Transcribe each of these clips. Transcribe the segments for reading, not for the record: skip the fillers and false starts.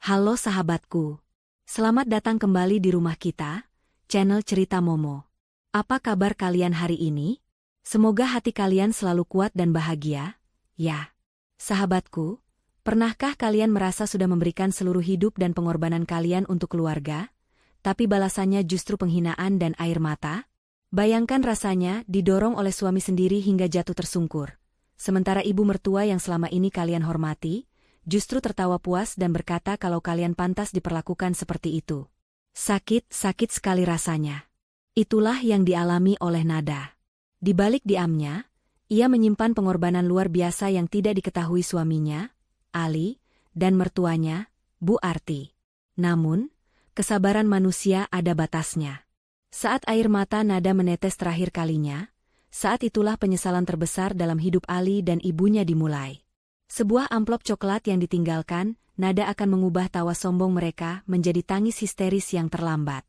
Halo sahabatku. Selamat datang kembali di rumah kita, channel Cerita Momo. Apa kabar kalian hari ini? Semoga hati kalian selalu kuat dan bahagia, ya. Sahabatku, pernahkah kalian merasa sudah memberikan seluruh hidup dan pengorbanan kalian untuk keluarga, tapi balasannya justru penghinaan dan air mata? Bayangkan rasanya didorong oleh suami sendiri hingga jatuh tersungkur. Sementara ibu mertua yang selama ini kalian hormati, justru tertawa puas dan berkata kalau kalian pantas diperlakukan seperti itu. Sakit sekali rasanya. Itulah yang dialami oleh Nada. Di balik diamnya, ia menyimpan pengorbanan luar biasa yang tidak diketahui suaminya, Ali, dan mertuanya, Bu Arti. Namun, kesabaran manusia ada batasnya. Saat air mata Nada menetes terakhir kalinya, saat itulah penyesalan terbesar dalam hidup Ali dan ibunya dimulai. Sebuah amplop coklat yang ditinggalkan, Nada akan mengubah tawa sombong mereka menjadi tangis histeris yang terlambat.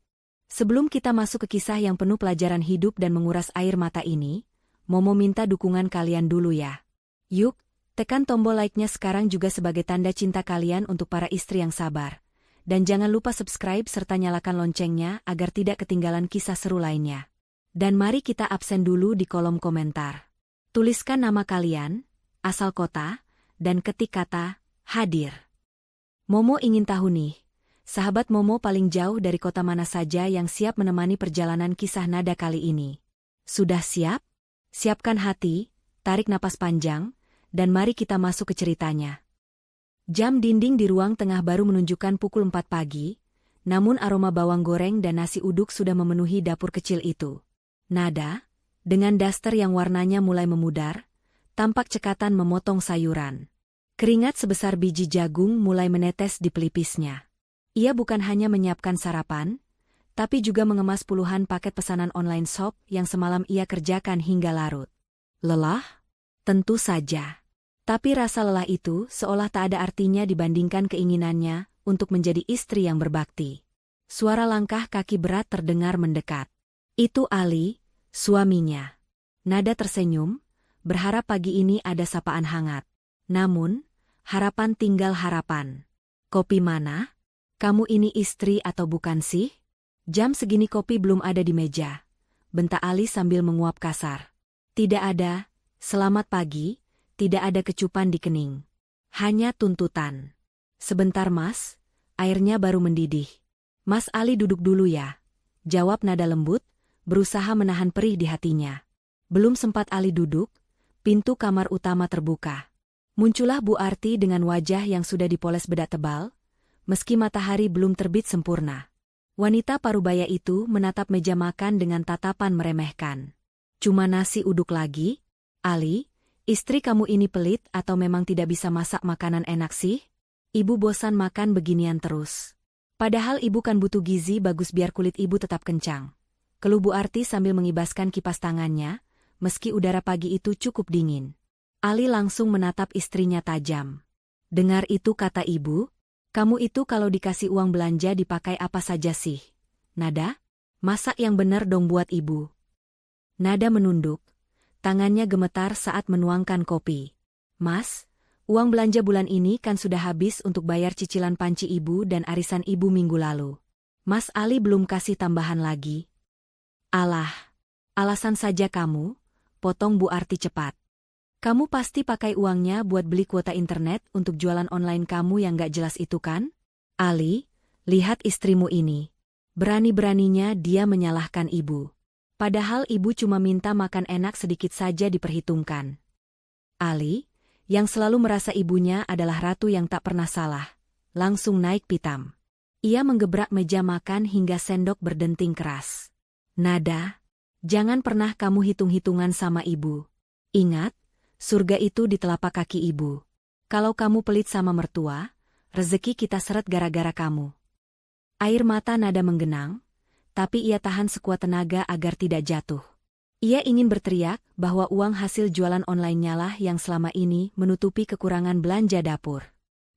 Sebelum kita masuk ke kisah yang penuh pelajaran hidup dan menguras air mata ini, Momo minta dukungan kalian dulu ya. Yuk, tekan tombol like-nya sekarang juga sebagai tanda cinta kalian untuk para istri yang sabar. Dan jangan lupa subscribe serta nyalakan loncengnya agar tidak ketinggalan kisah seru lainnya. Dan mari kita absen dulu di kolom komentar. Tuliskan nama kalian, asal kota, dan ketik kata, hadir. Momo ingin tahu nih, sahabat Momo paling jauh dari kota mana saja yang siap menemani perjalanan kisah Nada kali ini. Sudah siap? Siapkan hati, tarik napas panjang, dan mari kita masuk ke ceritanya. Jam dinding di ruang tengah baru menunjukkan pukul 4 pagi, namun aroma bawang goreng dan nasi uduk sudah memenuhi dapur kecil itu. Nada, dengan daster yang warnanya mulai memudar, tampak cekatan memotong sayuran. Keringat sebesar biji jagung mulai menetes di pelipisnya. Ia bukan hanya menyiapkan sarapan, tapi juga mengemas puluhan paket pesanan online shop yang semalam ia kerjakan hingga larut. Lelah? Tentu saja. Tapi rasa lelah itu seolah tak ada artinya dibandingkan keinginannya untuk menjadi istri yang berbakti. Suara langkah kaki berat terdengar mendekat. Itu Ali, suaminya. Nada tersenyum, berharap pagi ini ada sapaan hangat. Namun, harapan tinggal harapan. Kopi mana? Kamu ini istri atau bukan sih? Jam segini kopi belum ada di meja. Bentak Ali sambil menguap kasar. Tidak ada, selamat pagi, tidak ada kecupan di kening. Hanya tuntutan. Sebentar mas, airnya baru mendidih. Mas Ali duduk dulu ya. Jawab Nada lembut, berusaha menahan perih di hatinya. Belum sempat Ali duduk, pintu kamar utama terbuka. Muncullah Bu Arti dengan wajah yang sudah dipoles bedak tebal, meski matahari belum terbit sempurna. Wanita parubaya itu menatap meja makan dengan tatapan meremehkan. Cuma nasi uduk lagi? Ali, istri kamu ini pelit atau memang tidak bisa masak makanan enak sih? Ibu bosan makan beginian terus. Padahal ibu kan butuh gizi bagus biar kulit ibu tetap kencang. Keluh Bu Arti sambil mengibaskan kipas tangannya, meski udara pagi itu cukup dingin. Ali langsung menatap istrinya tajam. Dengar itu kata ibu, kamu itu kalau dikasih uang belanja dipakai apa saja sih? Nada, masak yang benar dong buat ibu. Nada menunduk, tangannya gemetar saat menuangkan kopi. Mas, uang belanja bulan ini kan sudah habis untuk bayar cicilan panci ibu dan arisan ibu minggu lalu. Mas Ali belum kasih tambahan lagi. Alah, alasan saja kamu, potong Bu Arti cepat. Kamu pasti pakai uangnya buat beli kuota internet untuk jualan online kamu yang gak jelas itu kan? Ali, lihat istrimu ini. Berani-beraninya dia menyalahkan ibu. Padahal ibu cuma minta makan enak sedikit saja diperhitungkan. Ali, yang selalu merasa ibunya adalah ratu yang tak pernah salah, langsung naik pitam. Ia menggebrak meja makan hingga sendok berdenting keras. Nada, jangan pernah kamu hitung-hitungan sama ibu. Ingat, surga itu di telapak kaki ibu. Kalau kamu pelit sama mertua, rezeki kita seret gara-gara kamu. Air mata Nada menggenang, tapi ia tahan sekuat tenaga agar tidak jatuh. Ia ingin berteriak bahwa uang hasil jualan online-nya lah yang selama ini menutupi kekurangan belanja dapur.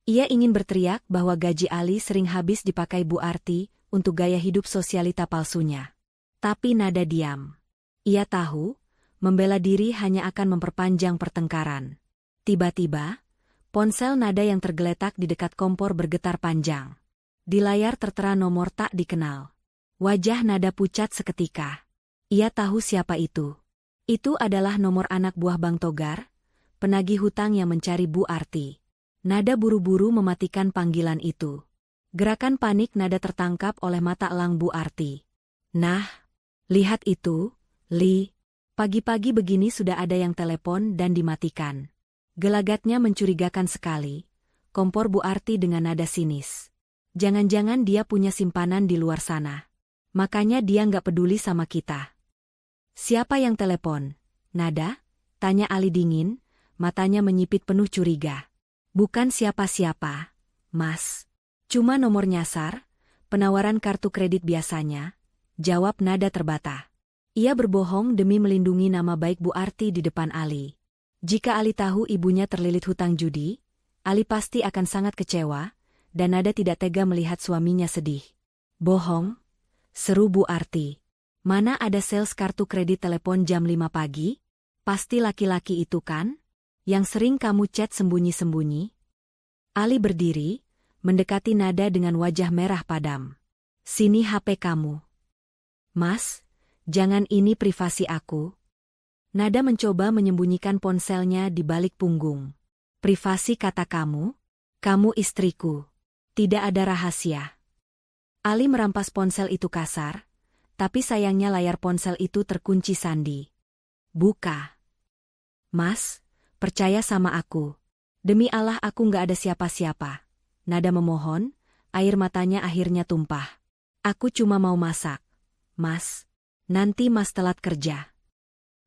Ia ingin berteriak bahwa gaji Ali sering habis dipakai Bu Arti untuk gaya hidup sosialita palsunya. Tapi Nada diam. Ia tahu, membela diri hanya akan memperpanjang pertengkaran. Tiba-tiba, Ponsel Nada yang tergeletak di dekat kompor bergetar panjang. Di layar tertera nomor tak dikenal. Wajah Nada pucat seketika. Ia tahu siapa itu. Itu adalah nomor anak buah Bang Togar, penagih hutang yang mencari Bu Arti. Nada buru-buru mematikan panggilan itu. Gerakan panik Nada tertangkap oleh mata elang Bu Arti. Nah, lihat itu, Li. Pagi-pagi begini sudah ada yang telepon dan dimatikan. Gelagatnya mencurigakan sekali. Kompor Bu Arti dengan nada sinis. Jangan-jangan dia punya simpanan di luar sana. Makanya dia nggak peduli sama kita. Siapa yang telepon? Nada? Tanya Ali dingin, matanya menyipit penuh curiga. Bukan siapa-siapa, Mas. Cuma nomor nyasar, penawaran kartu kredit biasanya, jawab Nada terbata. Ia berbohong demi melindungi nama baik Bu Arti di depan Ali. Jika Ali tahu ibunya terlilit hutang judi, Ali pasti akan sangat kecewa, dan Nada tidak tega melihat suaminya sedih. Bohong? Seru Bu Arti. Mana ada sales kartu kredit telepon jam 5 pagi? Pasti laki-laki itu kan? Yang sering kamu chat sembunyi-sembunyi? Ali berdiri, mendekati Nada dengan wajah merah padam. Sini HP kamu. Mas, jangan, ini privasi aku. Nada mencoba menyembunyikan ponselnya di balik punggung. Privasi kata kamu? Kamu istriku. Tidak ada rahasia. Ali merampas ponsel itu kasar, tapi sayangnya layar ponsel itu terkunci sandi. Buka. Mas, percaya sama aku. Demi Allah aku nggak ada siapa-siapa. Nada memohon, air matanya akhirnya tumpah. Aku cuma mau masak. Mas, nanti Mas telat kerja.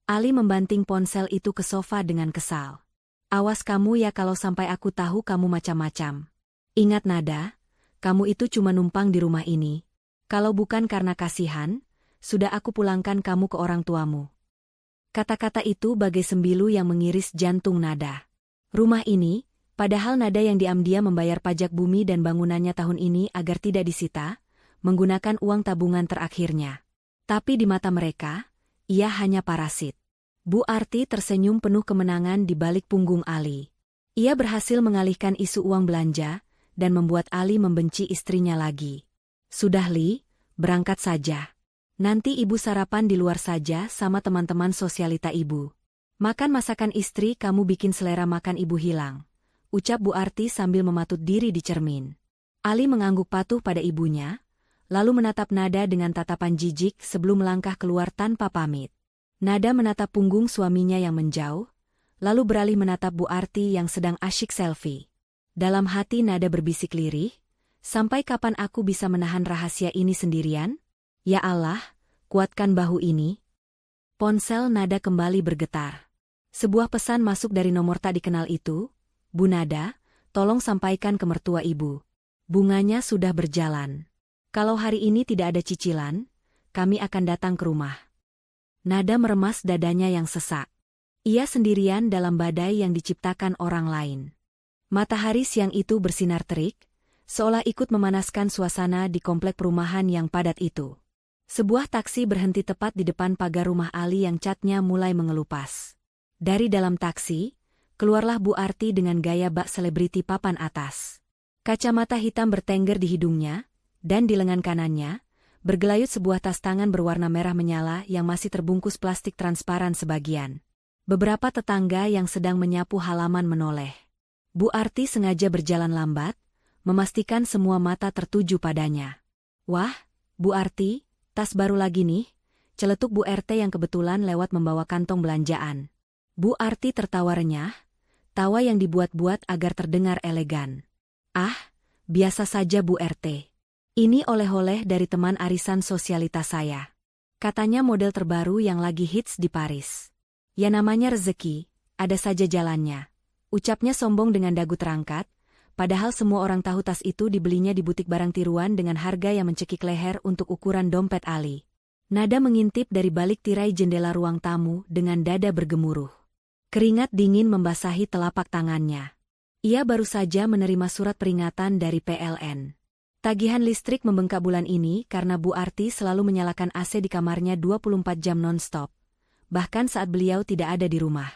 Ali membanting ponsel itu ke sofa dengan kesal. Awas kamu ya kalau sampai aku tahu kamu macam-macam. Ingat Nada, kamu itu cuma numpang di rumah ini. Kalau bukan karena kasihan, sudah aku pulangkan kamu ke orang tuamu. Kata-kata itu bagai sembilu yang mengiris jantung Nada. Rumah ini, padahal Nada yang diam-diam membayar pajak bumi dan bangunannya tahun ini agar tidak disita, menggunakan uang tabungan terakhirnya. Tapi di mata mereka, ia hanya parasit. Bu Arti tersenyum penuh kemenangan di balik punggung Ali. Ia berhasil mengalihkan isu uang belanja dan membuat Ali membenci istrinya lagi. Sudah Li, berangkat saja. Nanti ibu sarapan di luar saja sama teman-teman sosialita ibu. Makan masakan istri kamu bikin selera makan ibu hilang, ucap Bu Arti sambil mematut diri di cermin. Ali mengangguk patuh pada ibunya, lalu menatap Nada dengan tatapan jijik sebelum melangkah keluar tanpa pamit. Nada menatap punggung suaminya yang menjauh, lalu beralih menatap Bu Arti yang sedang asyik selfie. Dalam hati Nada berbisik lirih, sampai kapan aku bisa menahan rahasia ini sendirian? Ya Allah, kuatkan bahu ini. Ponsel Nada kembali bergetar. Sebuah pesan masuk dari nomor tak dikenal itu. Bu Nada, tolong sampaikan ke mertua ibu. Bunganya sudah berjalan. Kalau hari ini tidak ada cicilan, kami akan datang ke rumah. Nada meremas dadanya yang sesak. Ia sendirian dalam badai yang diciptakan orang lain. Matahari siang itu bersinar terik, seolah ikut memanaskan suasana di komplek perumahan yang padat itu. Sebuah taksi berhenti tepat di depan pagar rumah Ali yang catnya mulai mengelupas. Dari dalam taksi, keluarlah Bu Arti dengan gaya bak selebriti papan atas. Kacamata hitam bertengger di hidungnya, dan di lengan kanannya, bergelayut sebuah tas tangan berwarna merah menyala yang masih terbungkus plastik transparan sebagian. Beberapa tetangga yang sedang menyapu halaman menoleh. Bu Arti sengaja berjalan lambat, memastikan semua mata tertuju padanya. Wah, Bu Arti, tas baru lagi nih, celetuk Bu RT yang kebetulan lewat membawa kantong belanjaan. Bu Arti tertawa renyah, tawa yang dibuat-buat agar terdengar elegan. Ah, biasa saja Bu RT. Ini oleh-oleh dari teman arisan sosialitas saya. Katanya model terbaru yang lagi hits di Paris. Ya namanya rezeki, ada saja jalannya. Ucapnya sombong dengan dagu terangkat, padahal semua orang tahu tas itu dibelinya di butik barang tiruan dengan harga yang mencekik leher untuk ukuran dompet Ali. Nada mengintip dari balik tirai jendela ruang tamu dengan dada bergemuruh. Keringat dingin membasahi telapak tangannya. Ia baru saja menerima surat peringatan dari PLN. Tagihan listrik membengkak bulan ini karena Bu Arti selalu menyalakan AC di kamarnya 24 jam non-stop, bahkan saat beliau tidak ada di rumah.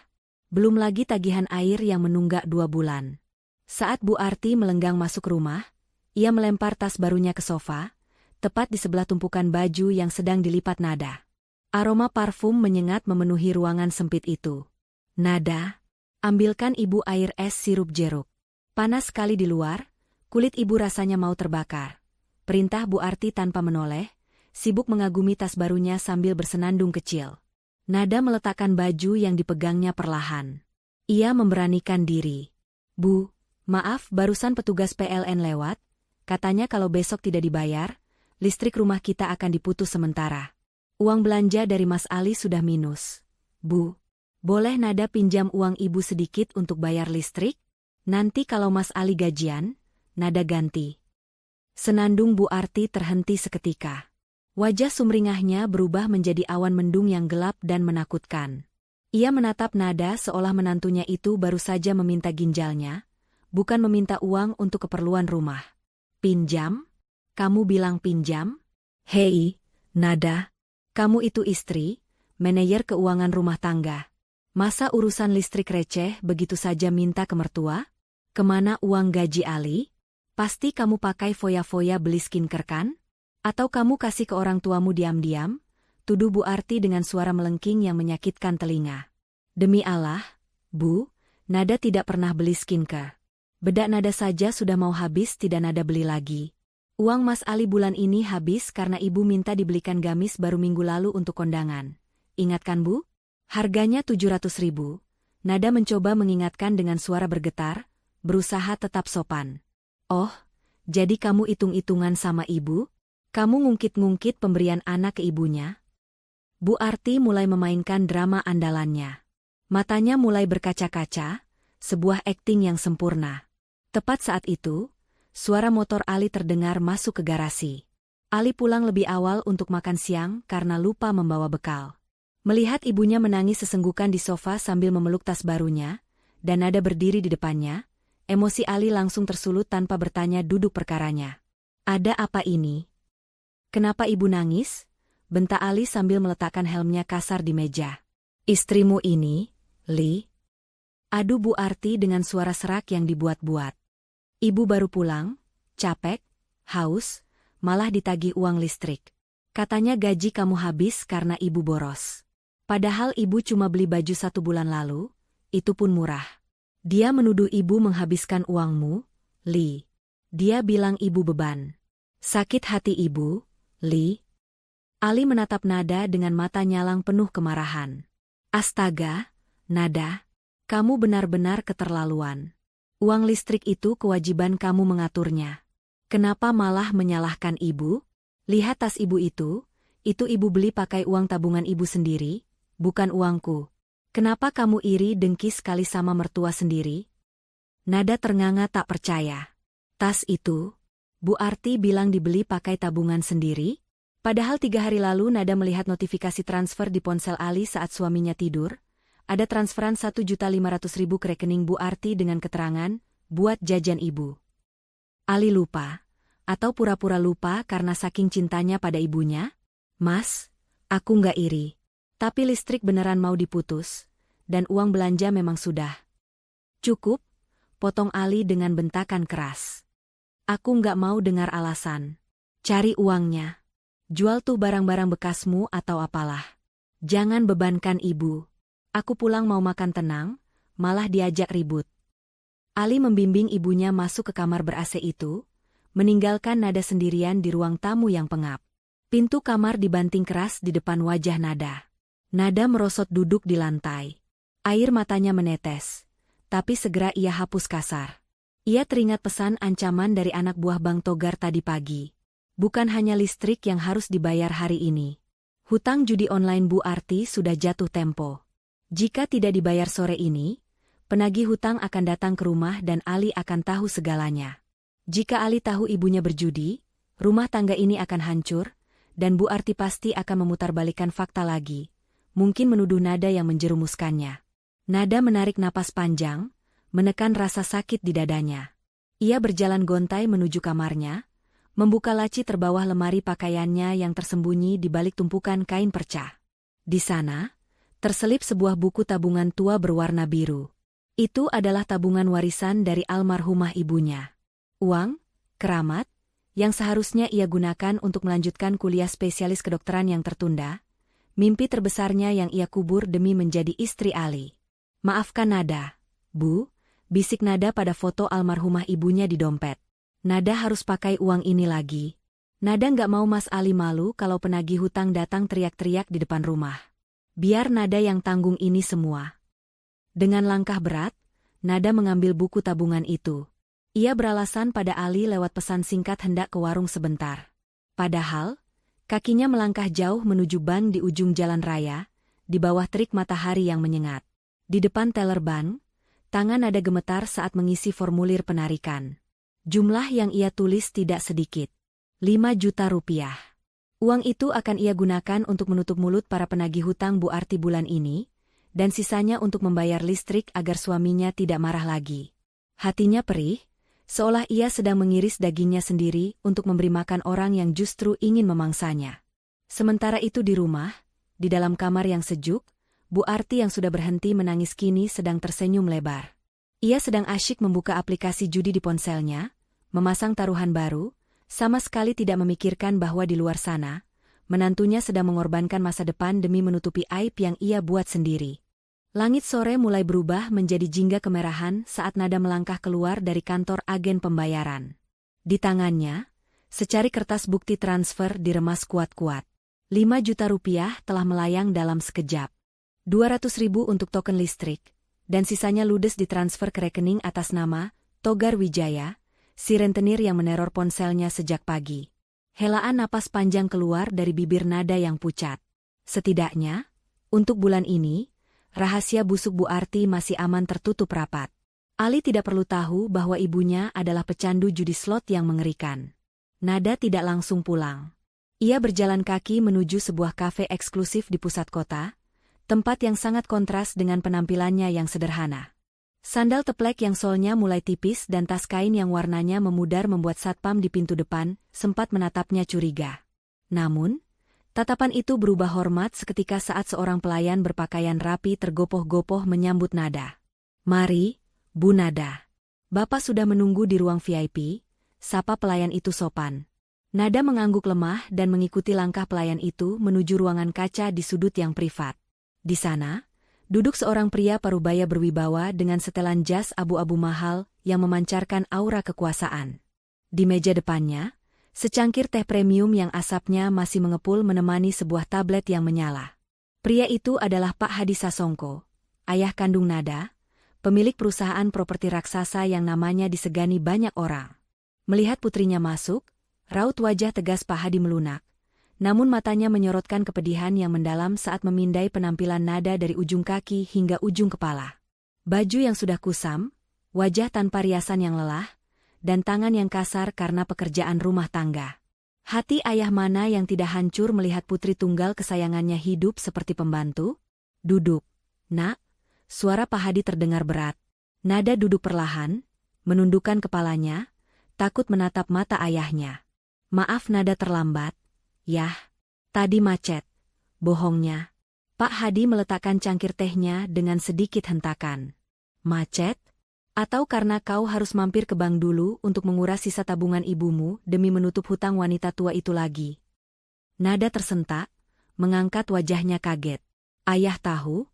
Belum lagi tagihan air yang menunggak 2 bulan. Saat Bu Arti melenggang masuk rumah, ia melempar tas barunya ke sofa, tepat di sebelah tumpukan baju yang sedang dilipat Nada. Aroma parfum menyengat memenuhi ruangan sempit itu. Nada, ambilkan ibu air es sirup jeruk. Panas sekali di luar, kulit ibu rasanya mau terbakar. Perintah Bu Arti tanpa menoleh, sibuk mengagumi tas barunya sambil bersenandung kecil. Nada meletakkan baju yang dipegangnya perlahan. Ia memberanikan diri. Bu, maaf, barusan petugas PLN lewat, katanya kalau besok tidak dibayar, listrik rumah kita akan diputus sementara. Uang belanja dari Mas Ali sudah minus. Bu, boleh Nada pinjam uang ibu sedikit untuk bayar listrik? Nanti kalau Mas Ali gajian, Nada ganti. Senandung Bu Arti terhenti seketika. Wajah sumringahnya berubah menjadi awan mendung yang gelap dan menakutkan. Ia menatap Nada seolah menantunya itu baru saja meminta ginjalnya, bukan meminta uang untuk keperluan rumah. Pinjam? Kamu bilang pinjam? Hei, Nada. Kamu itu istri, manajer keuangan rumah tangga. Masa urusan listrik receh begitu saja minta ke mertua? Kemana uang gaji Ali? Pasti kamu pakai foya-foya beli skincare kan? Atau kamu kasih ke orang tuamu diam-diam? Tuduh Bu Arti dengan suara melengking yang menyakitkan telinga. Demi Allah, Bu, Nada tidak pernah beli skincare. Bedak Nada saja sudah mau habis tidak Nada beli lagi. Uang Mas Ali bulan ini habis karena ibu minta dibelikan gamis baru minggu lalu untuk kondangan. Ingatkan Bu? Harganya 700.000. Nada mencoba mengingatkan dengan suara bergetar, berusaha tetap sopan. Oh, jadi kamu hitung-hitungan sama ibu? Kamu ngungkit-ngungkit pemberian anak ke ibunya? Bu Arti mulai memainkan drama andalannya. Matanya mulai berkaca-kaca, sebuah akting yang sempurna. Tepat saat itu, suara motor Ali terdengar masuk ke garasi. Ali pulang lebih awal untuk makan siang karena lupa membawa bekal. Melihat ibunya menangis sesenggukan di sofa sambil memeluk tas barunya, dan Nada berdiri di depannya, emosi Ali langsung tersulut tanpa bertanya duduk perkaranya. Ada apa ini? Kenapa ibu nangis? Bentak Ali sambil meletakkan helmnya kasar di meja. Istrimu ini, Li? Adu Bu Arti dengan suara serak yang dibuat-buat. Ibu baru pulang, capek, haus, malah ditagih uang listrik. Katanya gaji kamu habis karena ibu boros. Padahal ibu cuma beli baju 1 bulan lalu, itu pun murah. Dia menuduh ibu menghabiskan uangmu, Li. Dia bilang ibu beban. Sakit hati ibu, Li. Ali menatap Nada dengan mata nyalang penuh kemarahan. Astaga, Nada, kamu benar-benar keterlaluan. Uang listrik itu kewajiban kamu mengaturnya. Kenapa malah menyalahkan ibu? Lihat tas ibu itu ibu beli pakai uang tabungan ibu sendiri, bukan uangku. Kenapa kamu iri dengki sekali sama mertua sendiri? Nada ternganga tak percaya. Tas itu, Bu Arti bilang dibeli pakai tabungan sendiri? Padahal 3 hari lalu Nada melihat notifikasi transfer di ponsel Ali saat suaminya tidur. Ada transferan 1.500.000 ke rekening Bu Arti dengan keterangan, buat jajan ibu. Ali lupa, atau pura-pura lupa karena saking cintanya pada ibunya? Mas, aku nggak iri. Tapi listrik beneran mau diputus, dan uang belanja memang sudah. Cukup, potong Ali dengan bentakan keras. Aku nggak mau dengar alasan. Cari uangnya. Jual tuh barang-barang bekasmu atau apalah. Jangan bebankan ibu. Aku pulang mau makan tenang, malah diajak ribut. Ali membimbing ibunya masuk ke kamar ber-AC itu, meninggalkan Nada sendirian di ruang tamu yang pengap. Pintu kamar dibanting keras di depan wajah Nada. Nada merosot duduk di lantai. Air matanya menetes, tapi segera ia hapus kasar. Ia teringat pesan ancaman dari anak buah Bang Togar tadi pagi. Bukan hanya listrik yang harus dibayar hari ini. Hutang judi online Bu Arti sudah jatuh tempo. Jika tidak dibayar sore ini, penagih hutang akan datang ke rumah dan Ali akan tahu segalanya. Jika Ali tahu ibunya berjudi, rumah tangga ini akan hancur, dan Bu Arti pasti akan memutarbalikkan fakta lagi, mungkin menuduh Nada yang menjerumuskannya. Nada menarik napas panjang, menekan rasa sakit di dadanya. Ia berjalan gontai menuju kamarnya, membuka laci terbawah lemari pakaiannya yang tersembunyi di balik tumpukan kain perca. Di sana, terselip sebuah buku tabungan tua berwarna biru. Itu adalah tabungan warisan dari almarhumah ibunya. Uang, keramat, yang seharusnya ia gunakan untuk melanjutkan kuliah spesialis kedokteran yang tertunda, mimpi terbesarnya yang ia kubur demi menjadi istri Ali. Maafkan Nada, Bu, bisik Nada pada foto almarhumah ibunya di dompet. Nada harus pakai uang ini lagi. Nada nggak mau Mas Ali malu kalau penagih hutang datang teriak-teriak di depan rumah. Biar Nada yang tanggung ini semua. Dengan langkah berat, Nada mengambil buku tabungan itu. Ia beralasan pada Ali lewat pesan singkat hendak ke warung sebentar. Padahal, kakinya melangkah jauh menuju bank di ujung jalan raya, di bawah terik matahari yang menyengat. Di depan teller bank, tangan Nada gemetar saat mengisi formulir penarikan. Jumlah yang ia tulis tidak sedikit. 5 juta rupiah. Uang itu akan ia gunakan untuk menutup mulut para penagih hutang Bu Arti bulan ini, dan sisanya untuk membayar listrik agar suaminya tidak marah lagi. Hatinya perih, seolah ia sedang mengiris dagingnya sendiri untuk memberi makan orang yang justru ingin memangsanya. Sementara itu di rumah, di dalam kamar yang sejuk, Bu Arti yang sudah berhenti menangis kini sedang tersenyum lebar. Ia sedang asyik membuka aplikasi judi di ponselnya, memasang taruhan baru, sama sekali tidak memikirkan bahwa di luar sana, menantunya sedang mengorbankan masa depan demi menutupi aib yang ia buat sendiri. Langit sore mulai berubah menjadi jingga kemerahan saat Nada melangkah keluar dari kantor agen pembayaran. Di tangannya, secari kertas bukti transfer diremas kuat-kuat. 5 juta rupiah telah melayang dalam sekejap. 200.000 untuk token listrik, dan sisanya ludes ditransfer ke rekening atas nama Togar Wijaya, si rentenir yang meneror ponselnya sejak pagi. Helaan napas panjang keluar dari bibir Nada yang pucat. Setidaknya, untuk bulan ini, rahasia busuk Bu Arti masih aman tertutup rapat. Ali tidak perlu tahu bahwa ibunya adalah pecandu judi slot yang mengerikan. Nada tidak langsung pulang. Ia berjalan kaki menuju sebuah kafe eksklusif di pusat kota, tempat yang sangat kontras dengan penampilannya yang sederhana. Sandal teplek yang solnya mulai tipis dan tas kain yang warnanya memudar membuat satpam di pintu depan sempat menatapnya curiga. Namun, tatapan itu berubah hormat seketika saat seorang pelayan berpakaian rapi tergopoh-gopoh menyambut Nada. "Mari, Bu Nada. Bapak sudah menunggu di ruang VIP," sapa pelayan itu sopan. Nada mengangguk lemah dan mengikuti langkah pelayan itu menuju ruangan kaca di sudut yang privat. Di sana, duduk seorang pria parubaya berwibawa dengan setelan jas abu-abu mahal yang memancarkan aura kekuasaan. Di meja depannya, secangkir teh premium yang asapnya masih mengepul menemani sebuah tablet yang menyala. Pria itu adalah Pak Hadi Sasongko, ayah kandung Nada, pemilik perusahaan properti raksasa yang namanya disegani banyak orang. Melihat putrinya masuk, raut wajah tegas Pak Hadi melunak, namun matanya menyorotkan kepedihan yang mendalam saat memindai penampilan Nada dari ujung kaki hingga ujung kepala. Baju yang sudah kusam, wajah tanpa riasan yang lelah, dan tangan yang kasar karena pekerjaan rumah tangga. Hati ayah mana yang tidak hancur melihat putri tunggal kesayangannya hidup seperti pembantu? "Duduk, Nak." Suara Pak Hadi terdengar berat. Nada duduk perlahan, menundukkan kepalanya, takut menatap mata ayahnya. "Maaf Nada terlambat." "Yah, tadi macet." Bohongnya. Pak Hadi meletakkan cangkir tehnya dengan sedikit hentakan. "Macet? Atau karena kau harus mampir ke bank dulu untuk menguras sisa tabungan ibumu demi menutup hutang wanita tua itu lagi?" Nada tersentak, mengangkat wajahnya kaget. "Ayah tahu?"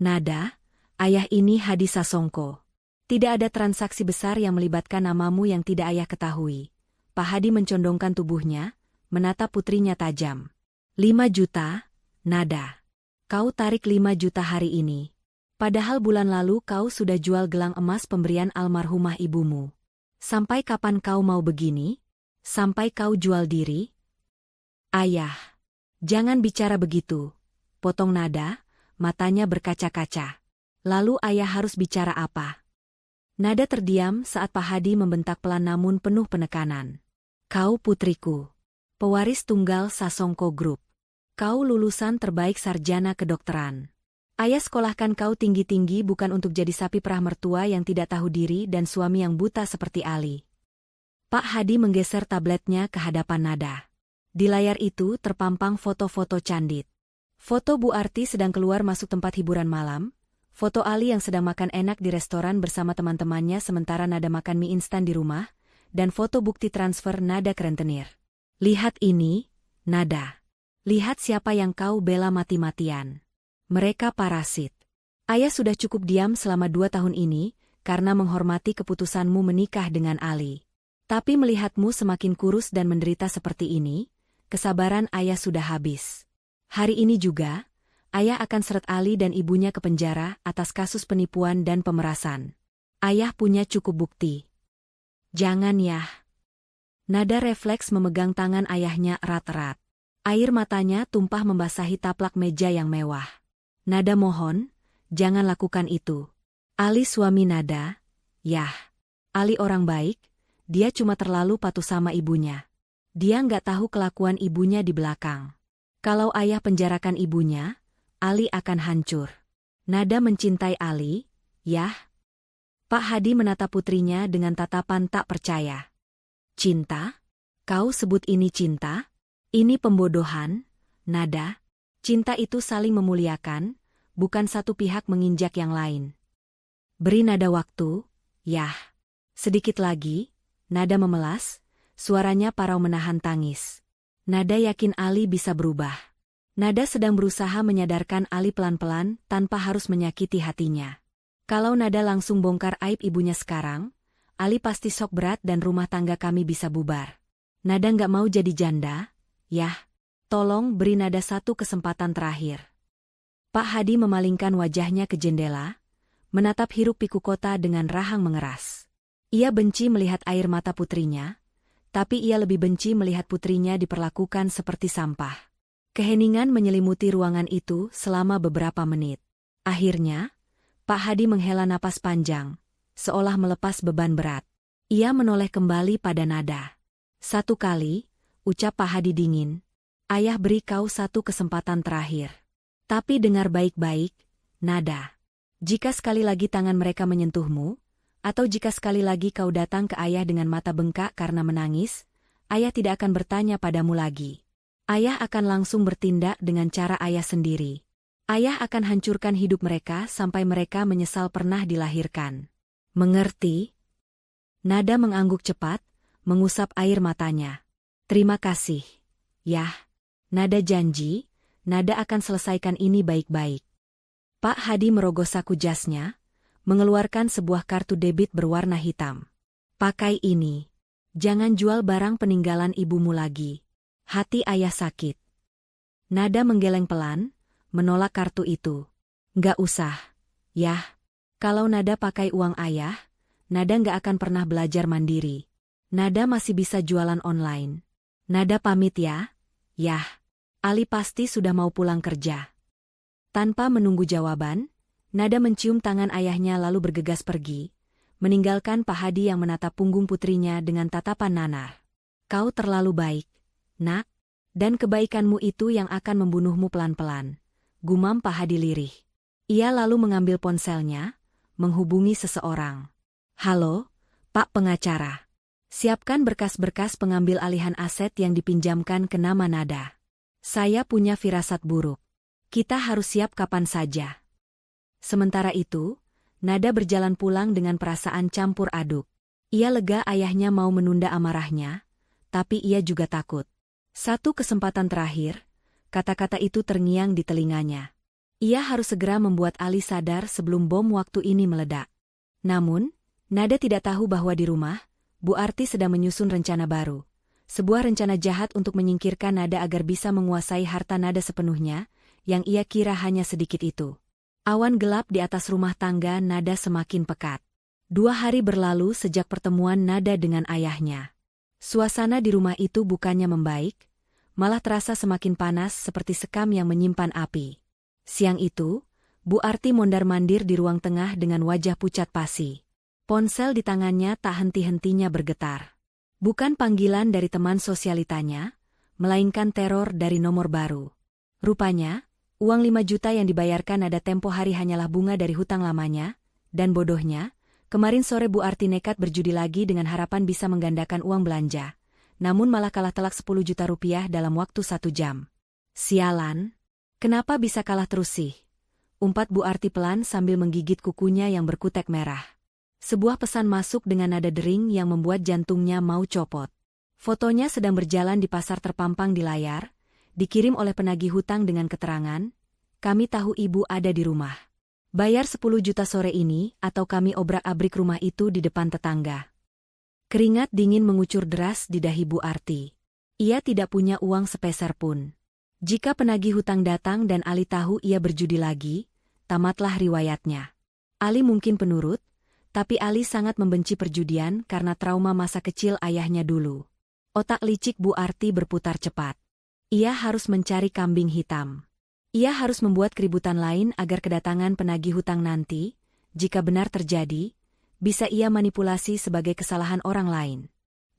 "Nada, ayah ini Hadi Sasongko. Tidak ada transaksi besar yang melibatkan namamu yang tidak ayah ketahui." Pak Hadi mencondongkan tubuhnya, menatap putrinya tajam. 5 juta, Nada. Kau tarik 5 juta hari ini. Padahal bulan lalu kau sudah jual gelang emas pemberian almarhumah ibumu. Sampai kapan kau mau begini? Sampai kau jual diri?" "Ayah, jangan bicara begitu," potong Nada, matanya berkaca-kaca. "Lalu ayah harus bicara apa?" Nada terdiam saat Pak Hadi membentak pelan namun penuh penekanan. "Kau putriku. Pewaris tunggal Sasongko Group. Kau lulusan terbaik sarjana kedokteran. Ayah sekolahkan kau tinggi-tinggi bukan untuk jadi sapi perah mertua yang tidak tahu diri dan suami yang buta seperti Ali." Pak Hadi menggeser tabletnya ke hadapan Nada. Di layar itu terpampang foto-foto candid. Foto Bu Arti sedang keluar masuk tempat hiburan malam, Foto Ali yang sedang makan enak di restoran bersama teman-temannya sementara Nada makan mie instan di rumah, dan foto bukti transfer Nada ke rentenir. Lihat ini, Nada. Lihat siapa yang kau bela mati-matian. Mereka parasit. Ayah sudah cukup diam selama 2 tahun ini, karena menghormati keputusanmu menikah dengan Ali. Tapi melihatmu semakin kurus dan menderita seperti ini, kesabaran ayah sudah habis. Hari ini juga, ayah akan seret Ali dan ibunya ke penjara atas kasus penipuan dan pemerasan. Ayah punya cukup bukti. Jangan ya. Nada refleks memegang tangan ayahnya erat-erat. Air matanya tumpah membasahi taplak meja yang mewah. Nada mohon, jangan lakukan itu. Ali suami Nada, yah. Ali orang baik, dia cuma terlalu patuh sama ibunya. Dia nggak tahu kelakuan ibunya di belakang. Kalau ayah penjarakan ibunya, Ali akan hancur. Nada mencintai Ali, yah. Pak Hadi menatap putrinya dengan tatapan tak percaya. Cinta? Kau sebut ini cinta? Ini pembodohan, Nada. Cinta itu saling memuliakan, bukan satu pihak menginjak yang lain. Beri Nada waktu, yah. Sedikit lagi, Nada memelas, suaranya parau menahan tangis. Nada yakin Ali bisa berubah. Nada sedang berusaha menyadarkan Ali pelan-pelan tanpa harus menyakiti hatinya. Kalau Nada langsung bongkar aib ibunya sekarang, Ali pasti shock berat dan rumah tangga kami bisa bubar. Nada nggak mau jadi janda, yah. Tolong beri Nada satu kesempatan terakhir. Pak Hadi memalingkan wajahnya ke jendela, menatap hiruk-pikuk kota dengan rahang mengeras. Ia benci melihat air mata putrinya, tapi ia lebih benci melihat putrinya diperlakukan seperti sampah. Keheningan menyelimuti ruangan itu selama beberapa menit. Akhirnya, Pak Hadi menghela napas panjang, seolah melepas beban berat. Ia menoleh kembali pada Nada. Satu kali, ucap Pak Hadi dingin, ayah beri kau satu kesempatan terakhir. Tapi dengar baik-baik, Nada. Jika sekali lagi tangan mereka menyentuhmu, atau jika sekali lagi kau datang ke ayah dengan mata bengkak karena menangis, ayah tidak akan bertanya padamu lagi. Ayah akan langsung bertindak dengan cara ayah sendiri. Ayah akan hancurkan hidup mereka sampai mereka menyesal pernah dilahirkan. Mengerti? Nada mengangguk cepat, mengusap air matanya. Terima kasih. Yah. Nada janji, Nada akan selesaikan ini baik-baik. Pak Hadi merogoh saku jasnya, mengeluarkan sebuah kartu debit berwarna hitam. Pakai ini. Jangan jual barang peninggalan ibumu lagi. Hati ayah sakit. Nada menggeleng pelan, menolak kartu itu. Nggak usah. Yah. Kalau Nada pakai uang ayah, Nada nggak akan pernah belajar mandiri. Nada masih bisa jualan online. Nada pamit ya. Yah. Ali pasti sudah mau pulang kerja. Tanpa menunggu jawaban, Nada mencium tangan ayahnya lalu bergegas pergi, meninggalkan Pak Hadi yang menatap punggung putrinya dengan tatapan nanar. Kau terlalu baik, nak, dan kebaikanmu itu yang akan membunuhmu pelan-pelan, gumam Pak Hadi lirih. Ia lalu mengambil ponselnya, menghubungi seseorang. Halo, Pak Pengacara. Siapkan berkas-berkas pengambil alihan aset yang dipinjamkan ke nama Nada. Saya punya firasat buruk. Kita harus siap kapan saja. Sementara itu, Nada berjalan pulang dengan perasaan campur aduk. Ia lega ayahnya mau menunda amarahnya, tapi ia juga takut. Satu kesempatan terakhir, kata-kata itu terngiang di telinganya. Ia harus segera membuat Ali sadar sebelum bom waktu ini meledak. Namun, Nada tidak tahu bahwa di rumah, Bu Arti sedang menyusun rencana baru. Sebuah rencana jahat untuk menyingkirkan Nada agar bisa menguasai harta Nada sepenuhnya, yang ia kira hanya sedikit itu. Awan gelap di atas rumah tangga Nada semakin pekat. 2 hari berlalu sejak pertemuan Nada dengan ayahnya. Suasana di rumah itu bukannya membaik, malah terasa semakin panas seperti sekam yang menyimpan api. Siang itu, Bu Arti mondar-mandir di ruang tengah dengan wajah pucat pasi. Ponsel di tangannya tak henti-hentinya bergetar. Bukan panggilan dari teman sosialitanya, melainkan teror dari nomor baru. Rupanya, uang 5 juta yang dibayarkan Nada tempo hari hanyalah bunga dari hutang lamanya, dan bodohnya, kemarin sore Bu Arti nekat berjudi lagi dengan harapan bisa menggandakan uang belanja, namun malah kalah telak 10 juta rupiah dalam waktu 1 jam. Sialan, kenapa bisa kalah terus sih? umpat Bu Arti pelan sambil menggigit kukunya yang berkutek merah. Sebuah pesan masuk dengan nada dering yang membuat jantungnya mau copot. Fotonya sedang berjalan di pasar terpampang di layar, dikirim oleh penagih hutang dengan keterangan, "Kami tahu ibu ada di rumah. Bayar 10 juta sore ini atau kami obrak-abrik rumah itu di depan tetangga." Keringat dingin mengucur deras di dahi Bu Arti. Ia tidak punya uang sepeser pun. Jika penagih hutang datang dan Ali tahu ia berjudi lagi, tamatlah riwayatnya. Ali mungkin penurut, tapi Ali sangat membenci perjudian karena trauma masa kecil ayahnya dulu. Otak licik Bu Arti berputar cepat. Ia harus mencari kambing hitam. Ia harus membuat keributan lain agar kedatangan penagih hutang nanti, jika benar terjadi, bisa ia manipulasi sebagai kesalahan orang lain.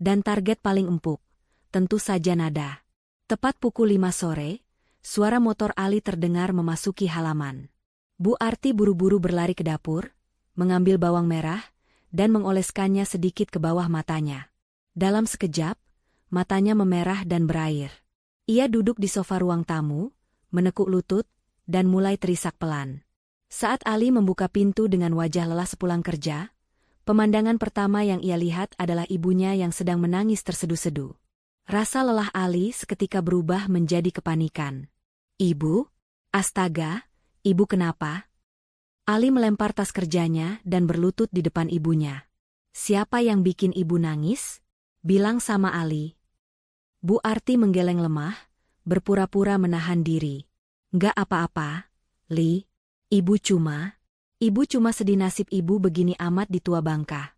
Dan target paling empuk, tentu saja Nada. Tepat pukul 5 sore, suara motor Ali terdengar memasuki halaman. Bu Arti buru-buru berlari ke dapur, mengambil bawang merah, dan mengoleskannya sedikit ke bawah matanya. Dalam sekejap, matanya memerah dan berair. Ia duduk di sofa ruang tamu, menekuk lutut, dan mulai terisak pelan. Saat Ali membuka pintu dengan wajah lelah sepulang kerja, pemandangan pertama yang ia lihat adalah ibunya yang sedang menangis terseduh-seduh. Rasa lelah Ali seketika berubah menjadi kepanikan. "Ibu? Astaga, ibu kenapa?" Ali melempar tas kerjanya dan berlutut di depan ibunya. "Siapa yang bikin ibu nangis? Bilang sama Ali." Bu Arti menggeleng lemah, berpura-pura menahan diri. "Nggak apa-apa, Li. Ibu cuma sedih nasib ibu begini amat di tua bangka."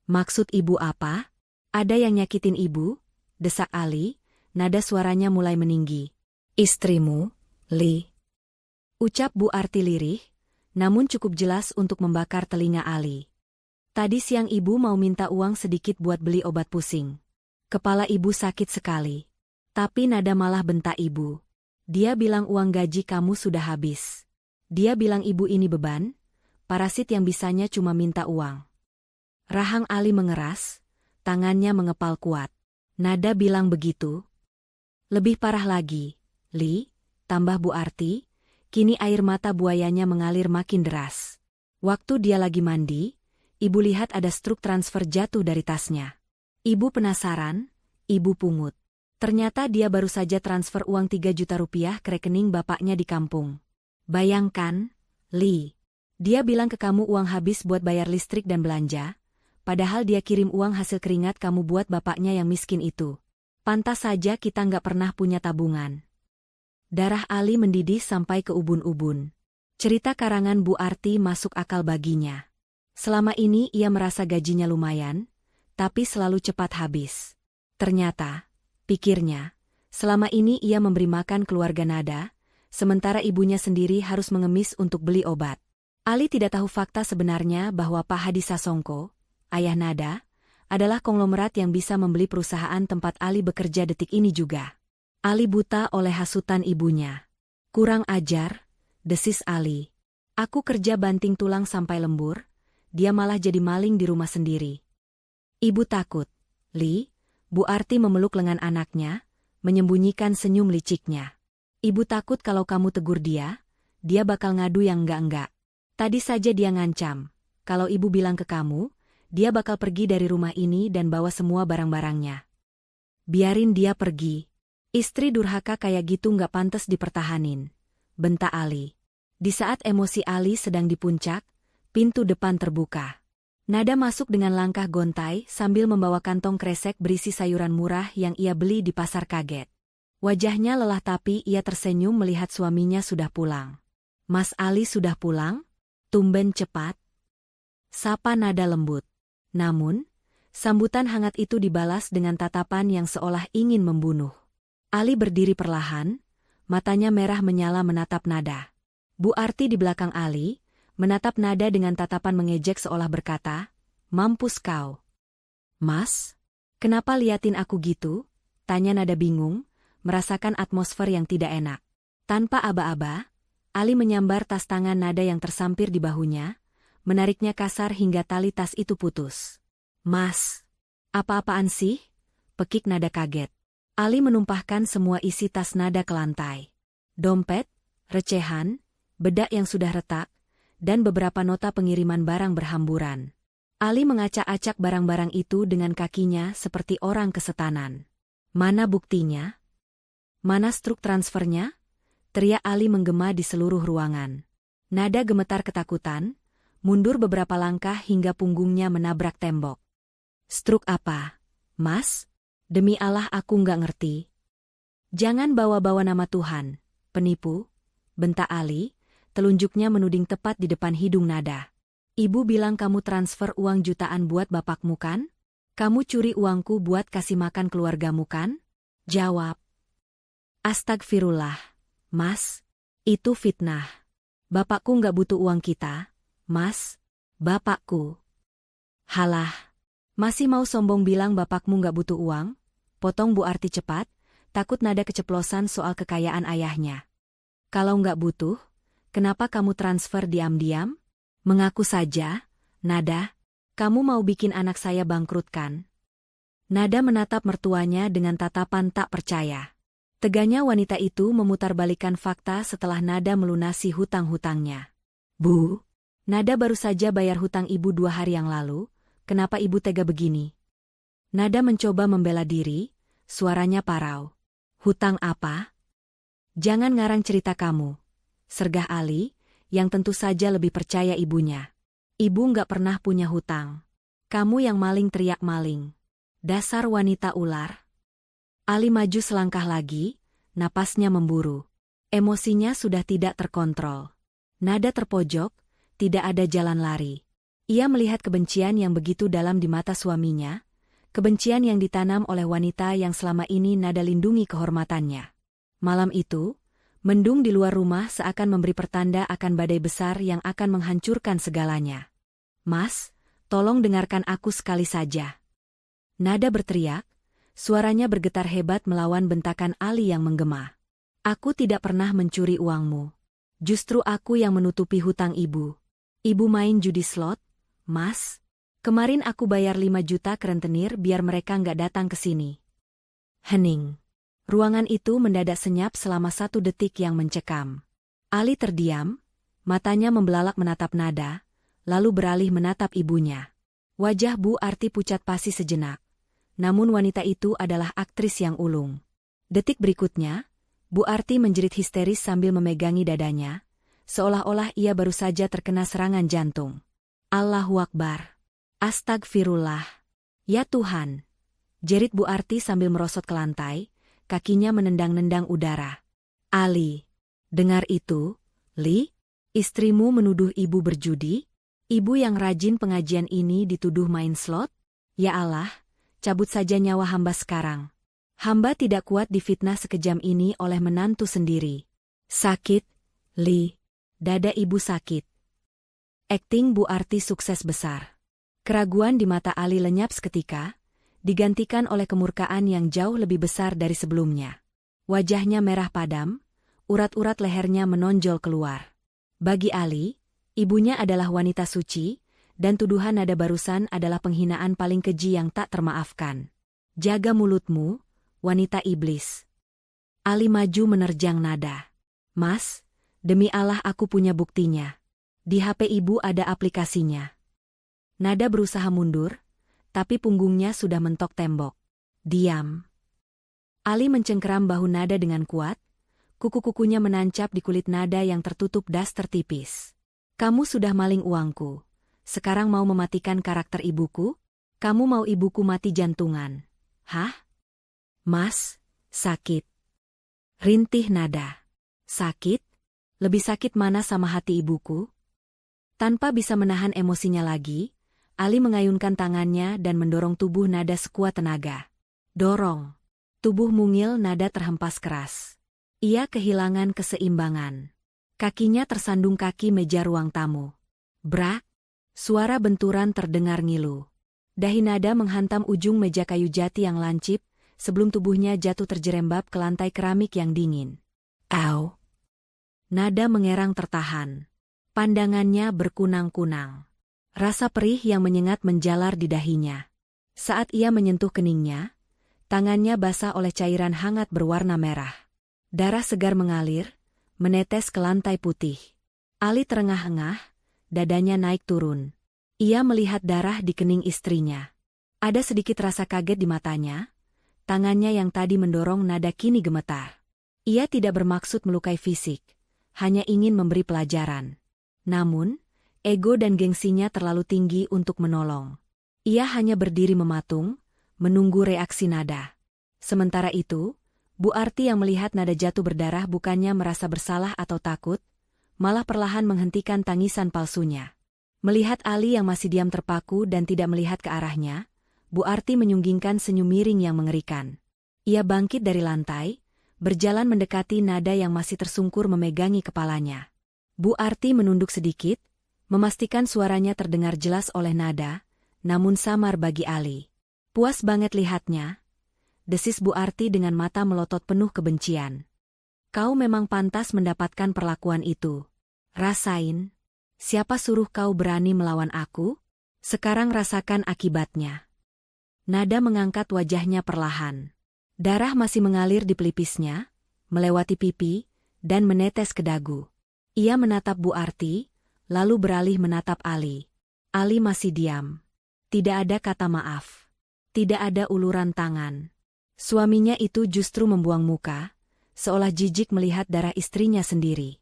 "Maksud ibu apa? Ada yang nyakitin ibu?" desak Ali, nada suaranya mulai meninggi. "Istrimu, Li." Ucap Bu Arti lirih, namun cukup jelas untuk membakar telinga Ali. "Tadi siang ibu mau minta uang sedikit buat beli obat pusing. Kepala ibu sakit sekali. Tapi nada malah bentak ibu. Dia bilang uang gaji kamu sudah habis. Dia bilang ibu ini beban, parasit yang bisanya cuma minta uang." Rahang Ali mengeras, tangannya mengepal kuat. "Nada bilang begitu?" "Lebih parah lagi, Li," tambah Bu Arti, kini air mata buayanya mengalir makin deras. "Waktu dia lagi mandi, ibu lihat ada struk transfer jatuh dari tasnya. Ibu penasaran, ibu pungut. Ternyata dia baru saja transfer uang 3 juta rupiah ke rekening bapaknya di kampung. Bayangkan, Li. Dia bilang ke kamu uang habis buat bayar listrik dan belanja, padahal dia kirim uang hasil keringat kamu buat bapaknya yang miskin itu. Pantas saja kita nggak pernah punya tabungan." Darah Ali mendidih sampai ke ubun-ubun. Cerita karangan Bu Arti masuk akal baginya. Selama ini ia merasa gajinya lumayan, tapi selalu cepat habis. Ternyata, pikirnya, selama ini ia memberi makan keluarga Nada, sementara ibunya sendiri harus mengemis untuk beli obat. Ali tidak tahu fakta sebenarnya bahwa Pak Hadi Sasongko, ayah Nada, adalah konglomerat yang bisa membeli perusahaan tempat Ali bekerja detik ini juga. Ali buta oleh hasutan ibunya. "Kurang ajar," desis Ali. "Aku kerja banting tulang sampai lembur, dia malah jadi maling di rumah sendiri." "Ibu takut, Li." Bu Arti memeluk lengan anaknya, menyembunyikan senyum liciknya. "Ibu takut kalau kamu tegur dia bakal ngadu yang enggak-enggak. Tadi saja dia ngancam, kalau ibu bilang ke kamu, dia bakal pergi dari rumah ini dan bawa semua barang-barangnya." "Biarin dia pergi. Istri durhaka kayak gitu nggak pantas dipertahanin," bentak Ali. Di saat emosi Ali sedang di puncak, pintu depan terbuka. Nada masuk dengan langkah gontai sambil membawa kantong kresek berisi sayuran murah yang ia beli di pasar kaget. Wajahnya lelah tapi ia tersenyum melihat suaminya sudah pulang. "Mas Ali sudah pulang? Tumben cepat," sapa Nada lembut. Namun, sambutan hangat itu dibalas dengan tatapan yang seolah ingin membunuh. Ali berdiri perlahan, matanya merah menyala menatap Nada. Bu Arti di belakang Ali, menatap Nada dengan tatapan mengejek seolah berkata, "Mampus kau." "Mas, kenapa liatin aku gitu?" tanya Nada bingung, merasakan atmosfer yang tidak enak. Tanpa aba-aba, Ali menyambar tas tangan Nada yang tersampir di bahunya, menariknya kasar hingga tali tas itu putus. "Mas, apa-apaan sih?" pekik Nada kaget. Ali menumpahkan semua isi tas Nada ke lantai. Dompet, recehan, bedak yang sudah retak, dan beberapa nota pengiriman barang berhamburan. Ali mengacak-acak barang-barang itu dengan kakinya seperti orang kesetanan. Mana buktinya? Mana struk transfernya? Teriak Ali menggema di seluruh ruangan. Nada gemetar ketakutan, mundur beberapa langkah hingga punggungnya menabrak tembok. Struk apa, Mas? Demi Allah aku nggak ngerti. Jangan bawa-bawa nama Tuhan, penipu, bentak Ali, telunjuknya menuding tepat di depan hidung Nada. Ibu bilang kamu transfer uang jutaan buat bapakmu kan? Kamu curi uangku buat kasih makan keluargamu kan? Jawab. Astagfirullah, Mas. Itu fitnah. Bapakku nggak butuh uang kita, Mas. Bapakku. Halah. Masih mau sombong bilang bapakmu nggak butuh uang? Potong Bu Arti cepat, takut Nada keceplosan soal kekayaan ayahnya. Kalau nggak butuh, kenapa kamu transfer diam-diam? Mengaku saja, Nada. Kamu mau bikin anak saya bangkrut kan? Nada menatap mertuanya dengan tatapan tak percaya. Teganya wanita itu memutarbalikkan fakta setelah Nada melunasi hutang-hutangnya. Bu, Nada baru saja bayar hutang ibu 2 hari yang lalu, kenapa ibu tega begini? Nada mencoba membela diri, suaranya parau. Hutang apa? Jangan ngarang cerita kamu. Sergah Ali, yang tentu saja lebih percaya ibunya. Ibu nggak pernah punya hutang. Kamu yang maling, teriak maling. Dasar wanita ular. Ali maju selangkah lagi, napasnya memburu. Emosinya sudah tidak terkontrol. Nada terpojok, tidak ada jalan lari. Ia melihat kebencian yang begitu dalam di mata suaminya, kebencian yang ditanam oleh wanita yang selama ini Nada lindungi kehormatannya. Malam itu, mendung di luar rumah seakan memberi pertanda akan badai besar yang akan menghancurkan segalanya. Mas, tolong dengarkan aku sekali saja. Nada berteriak, suaranya bergetar hebat melawan bentakan Ali yang menggema. Aku tidak pernah mencuri uangmu. Justru aku yang menutupi hutang ibu. Ibu main judi slot, Mas. Kemarin aku bayar 5 juta ke rentenir biar mereka nggak datang ke sini. Hening. Ruangan itu mendadak senyap selama 1 detik yang mencekam. Ali terdiam, matanya membelalak menatap Nada, lalu beralih menatap ibunya. Wajah Bu Arti pucat pasi sejenak. Namun wanita itu adalah aktris yang ulung. Detik berikutnya, Bu Arti menjerit histeris sambil memegangi dadanya, seolah-olah ia baru saja terkena serangan jantung. Allahu Akbar. Astagfirullah. Ya Tuhan. Jerit Bu Arti sambil merosot ke lantai, kakinya menendang-nendang udara. Ali. Dengar itu, Li? Istrimu menuduh ibu berjudi? Ibu yang rajin pengajian ini dituduh main slot? Ya Allah, cabut saja nyawa hamba sekarang. Hamba tidak kuat difitnah sekejam ini oleh menantu sendiri. Sakit, Li. Dada ibu sakit. Akting Bu Arti sukses besar. Keraguan di mata Ali lenyap seketika, digantikan oleh kemurkaan yang jauh lebih besar dari sebelumnya. Wajahnya merah padam, urat-urat lehernya menonjol keluar. Bagi Ali, ibunya adalah wanita suci, dan tuduhan Nada barusan adalah penghinaan paling keji yang tak termaafkan. Jaga mulutmu, wanita iblis. Ali maju menerjang Nada. Mas, demi Allah aku punya buktinya. Di HP ibu ada aplikasinya. Nada berusaha mundur, tapi punggungnya sudah mentok tembok. Diam. Ali mencengkeram bahu Nada dengan kuat, kuku-kukunya menancap di kulit Nada yang tertutup daster tipis. Kamu sudah maling uangku. Sekarang mau mematikan karakter ibuku? Kamu mau ibuku mati jantungan? Hah? Mas, sakit. Rintih Nada. Sakit? Lebih sakit mana sama hati ibuku? Tanpa bisa menahan emosinya lagi, Ali mengayunkan tangannya dan mendorong tubuh Nada sekuat tenaga. Dorong. Tubuh mungil Nada terhempas keras. Ia kehilangan keseimbangan. Kakinya tersandung kaki meja ruang tamu. Brak. Suara benturan terdengar ngilu. Dahi Nada menghantam ujung meja kayu jati yang lancip, sebelum tubuhnya jatuh terjerembab ke lantai keramik yang dingin. Au. Nada mengerang tertahan. Pandangannya berkunang-kunang. Rasa perih yang menyengat menjalar di dahinya. Saat ia menyentuh keningnya, tangannya basah oleh cairan hangat berwarna merah. Darah segar mengalir, menetes ke lantai putih. Ali terengah-engah, dadanya naik turun. Ia melihat darah di kening istrinya. Ada sedikit rasa kaget di matanya, tangannya yang tadi mendorong nada kini gemetar. Ia tidak bermaksud melukai fisik, hanya ingin memberi pelajaran. Namun, ego dan gengsinya terlalu tinggi untuk menolong. Ia hanya berdiri mematung, menunggu reaksi nada. Sementara itu, Bu Arti yang melihat nada jatuh berdarah bukannya merasa bersalah atau takut, malah perlahan menghentikan tangisan palsunya. Melihat Ali yang masih diam terpaku dan tidak melihat ke arahnya, Bu Arti menyunggingkan senyum miring yang mengerikan. Ia bangkit dari lantai, berjalan mendekati nada yang masih tersungkur memegangi kepalanya. Bu Arti menunduk sedikit, memastikan suaranya terdengar jelas oleh nada, namun samar bagi Ali. Puas banget lihatnya, desis Bu Arti dengan mata melotot penuh kebencian. Kau memang pantas mendapatkan perlakuan itu. Rasain. Siapa suruh kau berani melawan aku? Sekarang rasakan akibatnya. Nada mengangkat wajahnya perlahan. Darah masih mengalir di pelipisnya, melewati pipi, dan menetes ke dagu. Ia menatap Bu Arti, lalu beralih menatap Ali. Ali masih diam. Tidak ada kata maaf. Tidak ada uluran tangan. Suaminya itu justru membuang muka, seolah jijik melihat darah istrinya sendiri.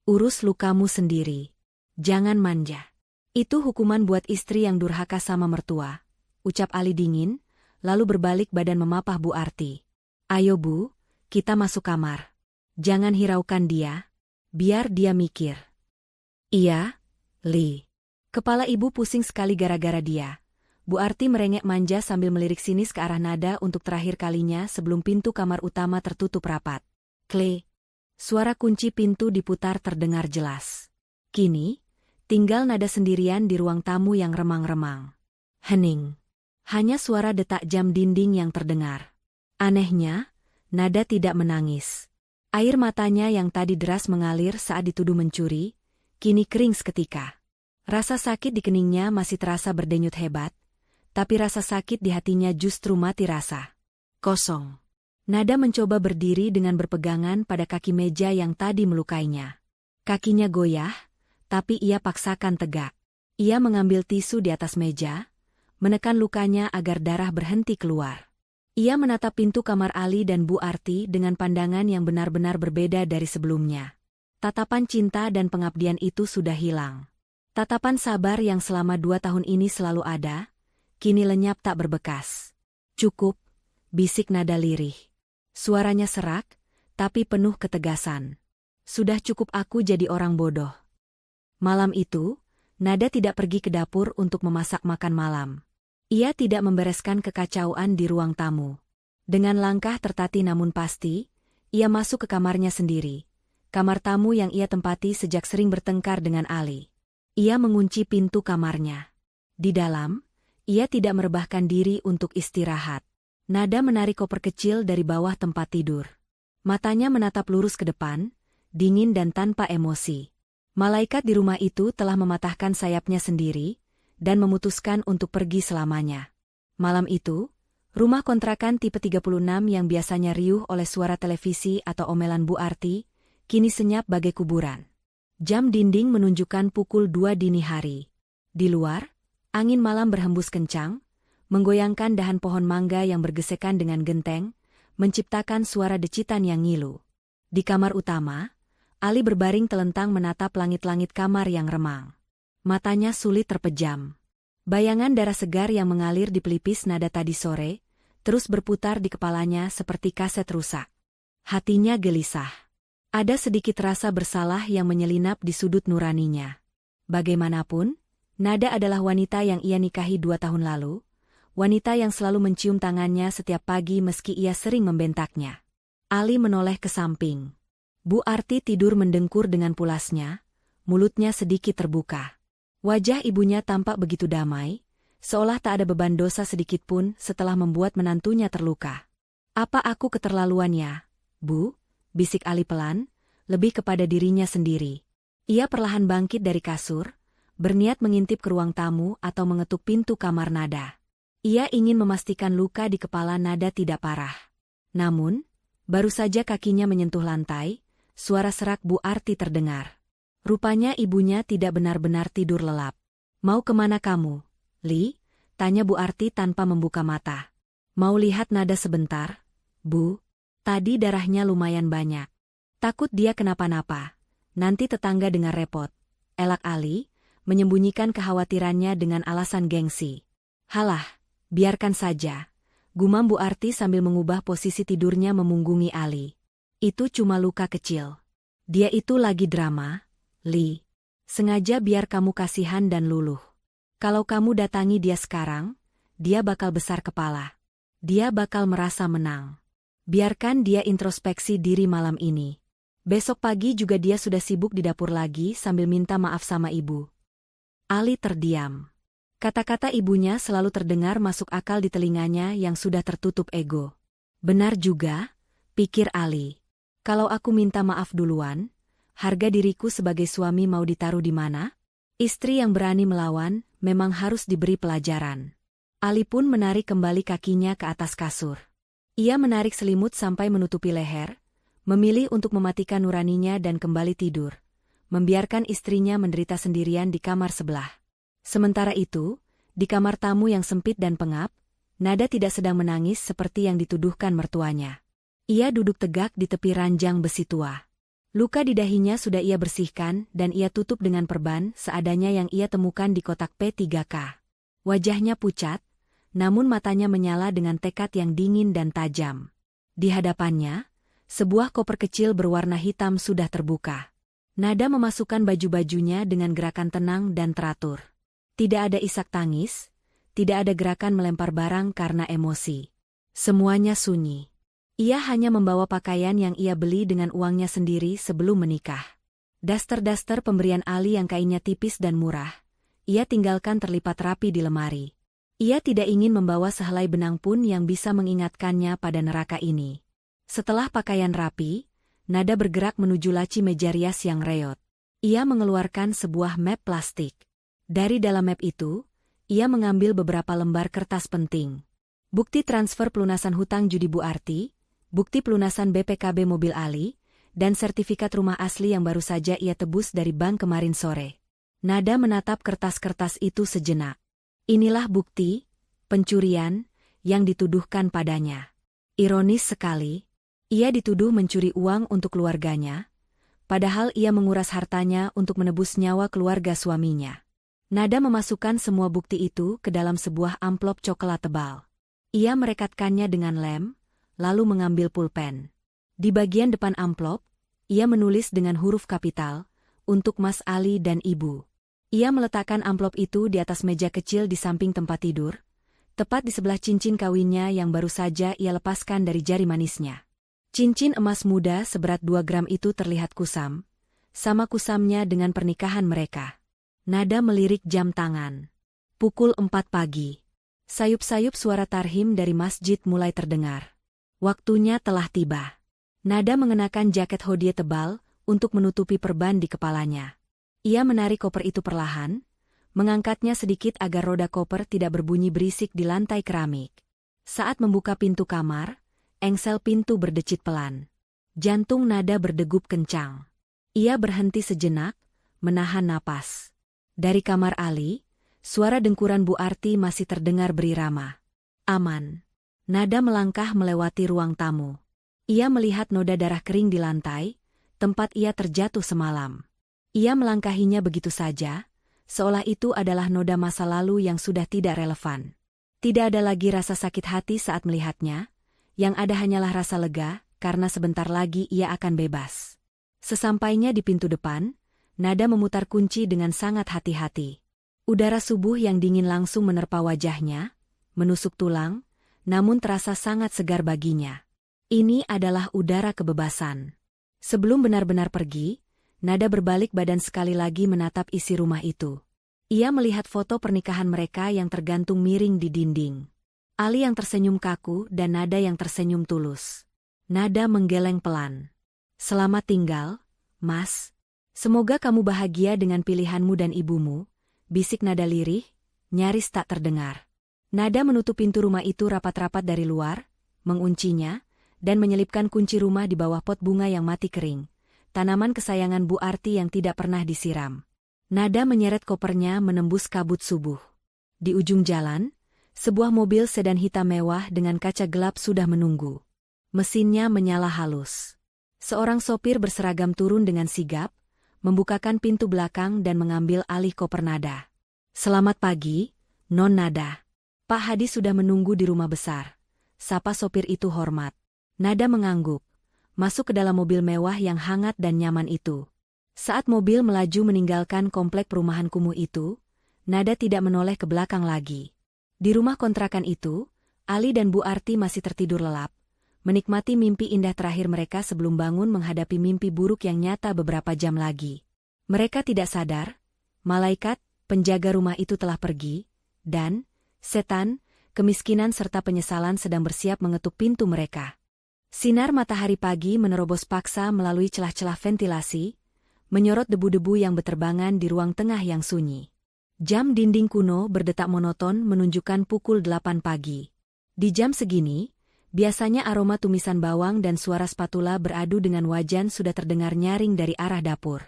Urus lukamu sendiri. Jangan manja. Itu hukuman buat istri yang durhaka sama mertua, ucap Ali dingin, lalu berbalik badan memapah Bu Arti. Ayo Bu, kita masuk kamar. Jangan hiraukan dia, biar dia mikir. Iya, Li. Kepala ibu pusing sekali gara-gara dia. Bu Arti merengek manja sambil melirik sinis ke arah nada untuk terakhir kalinya sebelum pintu kamar utama tertutup rapat. Klik. Suara kunci pintu diputar terdengar jelas. Kini, tinggal nada sendirian di ruang tamu yang remang-remang. Hening. Hanya suara detak jam dinding yang terdengar. Anehnya, nada tidak menangis. Air matanya yang tadi deras mengalir saat dituduh mencuri, kini kering seketika. Rasa sakit di keningnya masih terasa berdenyut hebat, tapi rasa sakit di hatinya justru mati rasa. Kosong. Nada mencoba berdiri dengan berpegangan pada kaki meja yang tadi melukainya. Kakinya goyah, tapi ia paksakan tegak. Ia mengambil tisu di atas meja, menekan lukanya agar darah berhenti keluar. Ia menatap pintu kamar Ali dan Bu Arti dengan pandangan yang benar-benar berbeda dari sebelumnya. Tatapan cinta dan pengabdian itu sudah hilang. Tatapan sabar yang selama 2 tahun ini selalu ada, kini lenyap tak berbekas. Cukup, bisik nada lirih. Suaranya serak, tapi penuh ketegasan. Sudah cukup aku jadi orang bodoh. Malam itu, Nada tidak pergi ke dapur untuk memasak makan malam. Ia tidak membereskan kekacauan di ruang tamu. Dengan langkah tertati namun pasti, ia masuk ke kamarnya sendiri. Kamar tamu yang ia tempati sejak sering bertengkar dengan Ali. Ia mengunci pintu kamarnya. Di dalam, ia tidak merebahkan diri untuk istirahat. Nada menarik koper kecil dari bawah tempat tidur. Matanya menatap lurus ke depan, dingin dan tanpa emosi. Malaikat di rumah itu telah mematahkan sayapnya sendiri, dan memutuskan untuk pergi selamanya. Malam itu, rumah kontrakan tipe 36 yang biasanya riuh oleh suara televisi atau omelan Bu Arti, kini senyap bagai kuburan. Jam dinding menunjukkan pukul 2 dini hari. Di luar, angin malam berhembus kencang, menggoyangkan dahan pohon mangga yang bergesekan dengan genteng, menciptakan suara decitan yang ngilu. Di kamar utama, Ali berbaring telentang menatap langit-langit kamar yang remang. Matanya sulit terpejam. Bayangan darah segar yang mengalir di pelipis Nada tadi sore, terus berputar di kepalanya seperti kaset rusak. Hatinya gelisah. Ada sedikit rasa bersalah yang menyelinap di sudut nuraninya. Bagaimanapun, Nada adalah wanita yang ia nikahi 2 tahun lalu, wanita yang selalu mencium tangannya setiap pagi meski ia sering membentaknya. Ali menoleh ke samping. Bu Arti tidur mendengkur dengan pulasnya, mulutnya sedikit terbuka. Wajah ibunya tampak begitu damai, seolah tak ada beban dosa sedikitpun setelah membuat menantunya terluka. Apa aku keterlaluannya, Bu? Bisik Ali pelan, lebih kepada dirinya sendiri. Ia perlahan bangkit dari kasur, berniat mengintip ke ruang tamu atau mengetuk pintu kamar Nada. Ia ingin memastikan luka di kepala Nada tidak parah. Namun, baru saja kakinya menyentuh lantai, suara serak Bu Arti terdengar. Rupanya ibunya tidak benar-benar tidur lelap. Mau kemana kamu, Li? Tanya Bu Arti tanpa membuka mata. Mau lihat Nada sebentar, Bu? Tadi darahnya lumayan banyak. Takut dia kenapa-napa. Nanti tetangga dengar repot. Elak Ali, menyembunyikan kekhawatirannya dengan alasan gengsi. Halah, biarkan saja. Gumam Bu Arti sambil mengubah posisi tidurnya memunggungi Ali. Itu cuma luka kecil. Dia itu lagi drama, Li. Sengaja biar kamu kasihan dan luluh. Kalau kamu datangi dia sekarang, dia bakal besar kepala. Dia bakal merasa menang. Biarkan dia introspeksi diri malam ini. Besok pagi juga dia sudah sibuk di dapur lagi sambil minta maaf sama ibu. Ali terdiam. Kata-kata ibunya selalu terdengar masuk akal di telinganya yang sudah tertutup ego. Benar juga, pikir Ali. Kalau aku minta maaf duluan, harga diriku sebagai suami mau ditaruh di mana? Istri yang berani melawan memang harus diberi pelajaran. Ali pun menarik kembali kakinya ke atas kasur. Ia menarik selimut sampai menutupi leher, memilih untuk mematikan nuraninya dan kembali tidur, membiarkan istrinya menderita sendirian di kamar sebelah. Sementara itu, di kamar tamu yang sempit dan pengap, Nada tidak sedang menangis seperti yang dituduhkan mertuanya. Ia duduk tegak di tepi ranjang besi tua. Luka di dahinya sudah ia bersihkan dan ia tutup dengan perban seadanya yang ia temukan di kotak P3K. Wajahnya pucat, namun matanya menyala dengan tekad yang dingin dan tajam. Di hadapannya, sebuah koper kecil berwarna hitam sudah terbuka. Nada memasukkan baju-bajunya dengan gerakan tenang dan teratur. Tidak ada isak tangis, tidak ada gerakan melempar barang karena emosi. Semuanya sunyi. Ia hanya membawa pakaian yang ia beli dengan uangnya sendiri sebelum menikah. Daster-daster pemberian Ali yang kainnya tipis dan murah, ia tinggalkan terlipat rapi di lemari. Ia tidak ingin membawa sehelai benang pun yang bisa mengingatkannya pada neraka ini. Setelah pakaian rapi, Nada bergerak menuju laci meja rias yang reot. Ia mengeluarkan sebuah map plastik. Dari dalam map itu, ia mengambil beberapa lembar kertas penting. Bukti transfer pelunasan hutang judi Bu Arti, bukti pelunasan BPKB mobil Ali, dan sertifikat rumah asli yang baru saja ia tebus dari bank kemarin sore. Nada menatap kertas-kertas itu sejenak. Inilah bukti pencurian yang dituduhkan padanya. Ironis sekali, ia dituduh mencuri uang untuk keluarganya, padahal ia menguras hartanya untuk menebus nyawa keluarga suaminya. Nada memasukkan semua bukti itu ke dalam sebuah amplop coklat tebal. Ia merekatkannya dengan lem, lalu mengambil pulpen. Di bagian depan amplop, ia menulis dengan huruf kapital, untuk Mas Ali dan Ibu. Ia meletakkan amplop itu di atas meja kecil di samping tempat tidur, tepat di sebelah cincin kawinnya yang baru saja ia lepaskan dari jari manisnya. Cincin emas muda seberat 2 gram itu terlihat kusam, sama kusamnya dengan pernikahan mereka. Nada melirik jam tangan. Pukul 4 pagi. Sayup-sayup suara tarhim dari masjid mulai terdengar. Waktunya telah tiba. Nada mengenakan jaket hodie tebal untuk menutupi perban di kepalanya. Ia menarik koper itu perlahan, mengangkatnya sedikit agar roda koper tidak berbunyi berisik di lantai keramik. Saat membuka pintu kamar, engsel pintu berdecit pelan. Jantung Nada berdegup kencang. Ia berhenti sejenak, menahan napas. Dari kamar Ali, suara dengkuran Bu Arti masih terdengar berirama. Aman. Nada melangkah melewati ruang tamu. Ia melihat noda darah kering di lantai, tempat ia terjatuh semalam. Ia melangkahinya begitu saja, seolah itu adalah noda masa lalu yang sudah tidak relevan. Tidak ada lagi rasa sakit hati saat melihatnya, yang ada hanyalah rasa lega, karena sebentar lagi ia akan bebas. Sesampainya di pintu depan, Nada memutar kunci dengan sangat hati-hati. Udara subuh yang dingin langsung menerpa wajahnya, menusuk tulang, namun terasa sangat segar baginya. Ini adalah udara kebebasan. Sebelum benar-benar pergi, Nada berbalik badan sekali lagi menatap isi rumah itu. Ia melihat foto pernikahan mereka yang tergantung miring di dinding. Ali yang tersenyum kaku dan Nada yang tersenyum tulus. Nada menggeleng pelan. Selamat tinggal, Mas. Semoga kamu bahagia dengan pilihanmu dan ibumu, bisik Nada lirih, nyaris tak terdengar. Nada menutup pintu rumah itu rapat-rapat dari luar, menguncinya, dan menyelipkan kunci rumah di bawah pot bunga yang mati kering, tanaman kesayangan Bu Arti yang tidak pernah disiram. Nada menyeret kopernya menembus kabut subuh. Di ujung jalan, sebuah mobil sedan hitam mewah dengan kaca gelap sudah menunggu. Mesinnya menyala halus. Seorang sopir berseragam turun dengan sigap, membukakan pintu belakang dan mengambil alih koper Nada. "Selamat pagi, Non Nada. Pak Hadi sudah menunggu di rumah besar," sapa sopir itu hormat. Nada mengangguk, masuk ke dalam mobil mewah yang hangat dan nyaman itu. Saat mobil melaju meninggalkan komplek perumahan kumuh itu, Nada tidak menoleh ke belakang lagi. Di rumah kontrakan itu, Ali dan Bu Arti masih tertidur lelap, menikmati mimpi indah terakhir mereka sebelum bangun menghadapi mimpi buruk yang nyata beberapa jam lagi. Mereka tidak sadar, malaikat, penjaga rumah itu telah pergi, dan setan, kemiskinan serta penyesalan sedang bersiap mengetuk pintu mereka. Sinar matahari pagi menerobos paksa melalui celah-celah ventilasi, menyorot debu-debu yang beterbangan di ruang tengah yang sunyi. Jam dinding kuno berdetak monoton menunjukkan pukul 8 pagi. Di jam segini, biasanya aroma tumisan bawang dan suara spatula beradu dengan wajan sudah terdengar nyaring dari arah dapur.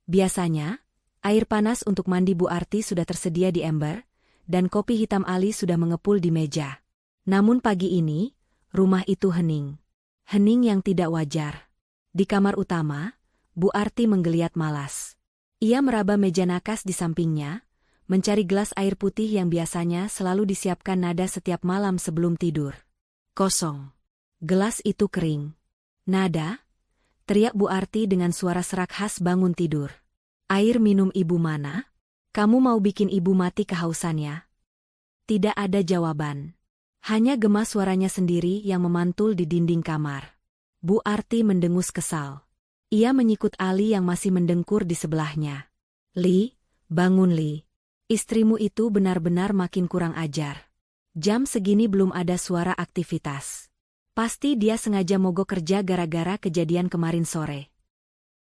Biasanya, air panas untuk mandi Bu Arti sudah tersedia di ember, dan kopi hitam Ali sudah mengepul di meja. Namun pagi ini, rumah itu hening. Hening yang tidak wajar. Di kamar utama, Bu Arti menggeliat malas. Ia meraba meja nakas di sampingnya, mencari gelas air putih yang biasanya selalu disiapkan Nada setiap malam sebelum tidur. Kosong. Gelas itu kering. "Nada," teriak Bu Arti dengan suara serak khas bangun tidur. "Air minum ibu mana? Kamu mau bikin ibu mati kehausannya?" Tidak ada jawaban. Hanya gema suaranya sendiri yang memantul di dinding kamar. Bu Arti mendengus kesal. Ia menyikut Ali yang masih mendengkur di sebelahnya. "Li, bangun Li. Istrimu itu benar-benar makin kurang ajar. Jam segini belum ada suara aktivitas. Pasti dia sengaja mogok kerja gara-gara kejadian kemarin sore."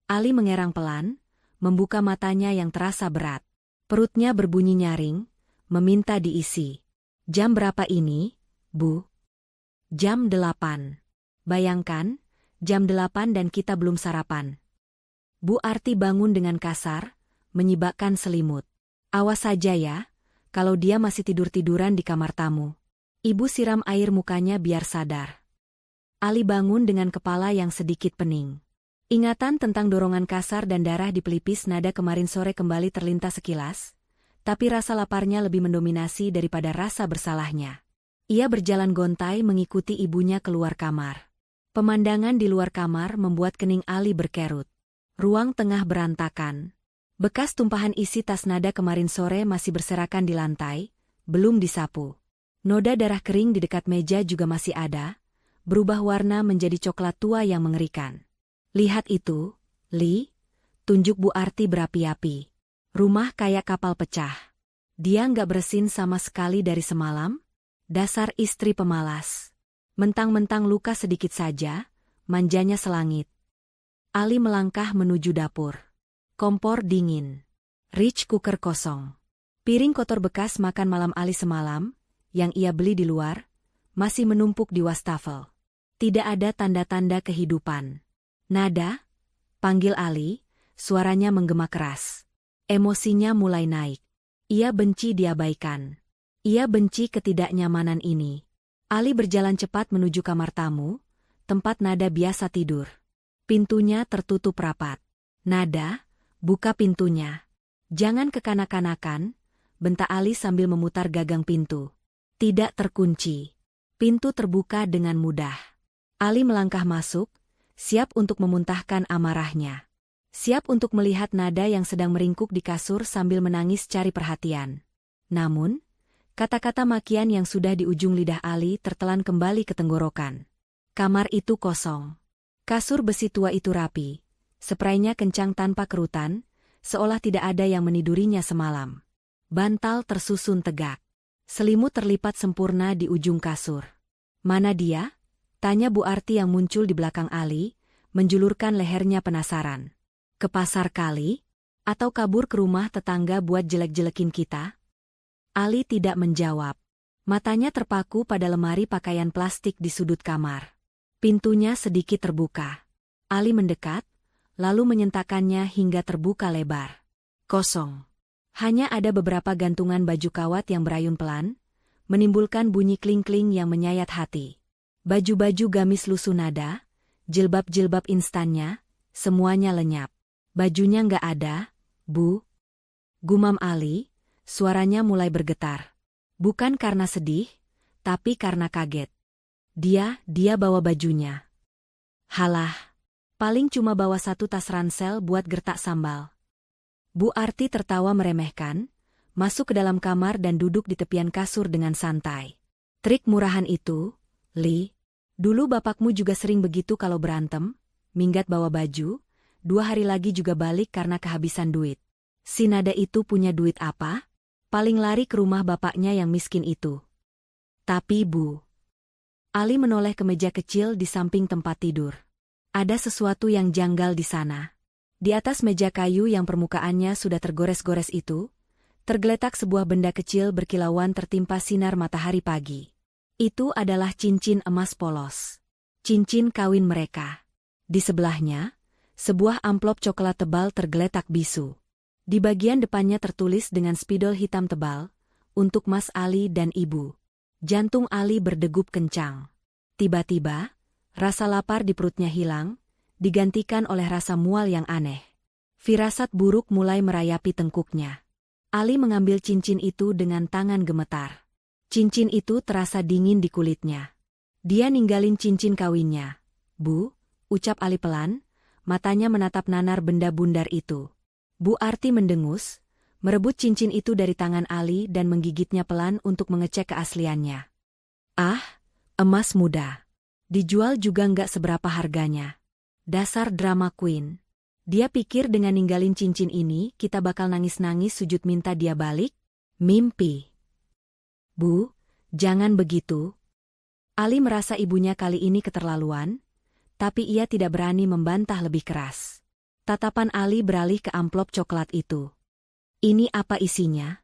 Ali mengerang pelan, membuka matanya yang terasa berat. Perutnya berbunyi nyaring, meminta diisi. "Jam berapa ini, Bu?" "Jam 8. Bayangkan, jam 8 dan kita belum sarapan." Bu Arti bangun dengan kasar, menyibakkan selimut. "Awas saja ya, kalau dia masih tidur-tiduran di kamar tamu. Ibu siram air mukanya biar sadar." Ali bangun dengan kepala yang sedikit pening. Ingatan tentang dorongan kasar dan darah di pelipis Nada kemarin sore kembali terlintas sekilas, tapi rasa laparnya lebih mendominasi daripada rasa bersalahnya. Ia berjalan gontai mengikuti ibunya keluar kamar. Pemandangan di luar kamar membuat kening Ali berkerut. Ruang tengah berantakan. Bekas tumpahan isi tas Nada kemarin sore masih berserakan di lantai, belum disapu. Noda darah kering di dekat meja juga masih ada, berubah warna menjadi coklat tua yang mengerikan. "Lihat itu, Li," tunjuk Bu Arti berapi-api. "Rumah kayak kapal pecah. Dia nggak bersin sama sekali dari semalam? Dasar istri pemalas. Mentang-mentang luka sedikit saja, manjanya selangit." Ali melangkah menuju dapur. Kompor dingin. Rich cooker kosong. Piring kotor bekas makan malam Ali semalam, yang ia beli di luar, masih menumpuk di wastafel. Tidak ada tanda-tanda kehidupan. "Nada?" panggil Ali, suaranya menggema keras. Emosinya mulai naik. Ia benci diabaikan. Ia benci ketidaknyamanan ini. Ali berjalan cepat menuju kamar tamu, tempat Nada biasa tidur. Pintunya tertutup rapat. "Nada, buka pintunya. Jangan kekanak-kanakan," bentak Ali sambil memutar gagang pintu. Tidak terkunci. Pintu terbuka dengan mudah. Ali melangkah masuk, siap untuk memuntahkan amarahnya. Siap untuk melihat Nada yang sedang meringkuk di kasur sambil menangis cari perhatian. Namun, kata-kata makian yang sudah di ujung lidah Ali tertelan kembali ke tenggorokan. Kamar itu kosong. Kasur besi tua itu rapi. Spraynya kencang tanpa kerutan, seolah tidak ada yang menidurinya semalam. Bantal tersusun tegak. Selimut terlipat sempurna di ujung kasur. "Mana dia?" tanya Bu Arti yang muncul di belakang Ali, menjulurkan lehernya penasaran. "Ke pasar kali? Atau kabur ke rumah tetangga buat jelek-jelekin kita?" Ali tidak menjawab. Matanya terpaku pada lemari pakaian plastik di sudut kamar. Pintunya sedikit terbuka. Ali mendekat, lalu menyentakkannya hingga terbuka lebar. Kosong. Hanya ada beberapa gantungan baju kawat yang berayun pelan, menimbulkan bunyi kling-kling yang menyayat hati. Baju-baju gamis lusuh nada, jilbab-jilbab instannya, semuanya lenyap. Bajunya nggak ada, Bu. Gumam Ali, suaranya mulai bergetar. Bukan karena sedih, tapi karena kaget. Dia bawa bajunya. Halah, paling cuma bawa satu tas ransel buat gertak sambal. Bu Arti tertawa meremehkan, masuk ke dalam kamar dan duduk di tepian kasur dengan santai. Trik murahan itu, Li. Dulu bapakmu juga sering begitu kalau berantem, minggat bawa baju, 2 hari lagi juga balik karena kehabisan duit. Si Nada itu punya duit apa? Paling lari ke rumah bapaknya yang miskin itu. Tapi Bu. Ali menoleh ke meja kecil di samping tempat tidur. Ada sesuatu yang janggal di sana. Di atas meja kayu yang permukaannya sudah tergores-gores itu, tergeletak sebuah benda kecil berkilauan tertimpa sinar matahari pagi. Itu adalah cincin emas polos. Cincin kawin mereka. Di sebelahnya, sebuah amplop coklat tebal tergeletak bisu. Di bagian depannya tertulis dengan spidol hitam tebal, untuk Mas Ali dan Ibu. Jantung Ali berdegup kencang. Tiba-tiba, rasa lapar di perutnya hilang, digantikan oleh rasa mual yang aneh. Firasat buruk mulai merayapi tengkuknya. Ali mengambil cincin itu dengan tangan gemetar. Cincin itu terasa dingin di kulitnya. Dia ninggalin cincin kawinnya. Bu, ucap Ali pelan, matanya menatap nanar benda bundar itu. Bu Arti mendengus, merebut cincin itu dari tangan Ali dan menggigitnya pelan untuk mengecek keasliannya. Ah, emas muda. Dijual juga nggak seberapa harganya. Dasar drama queen. Dia pikir dengan ninggalin cincin ini kita bakal nangis-nangis sujud minta dia balik? Mimpi. Bu, jangan begitu. Ali merasa ibunya kali ini keterlaluan, tapi ia tidak berani membantah lebih keras. Tatapan Ali beralih ke amplop coklat itu. Ini apa isinya?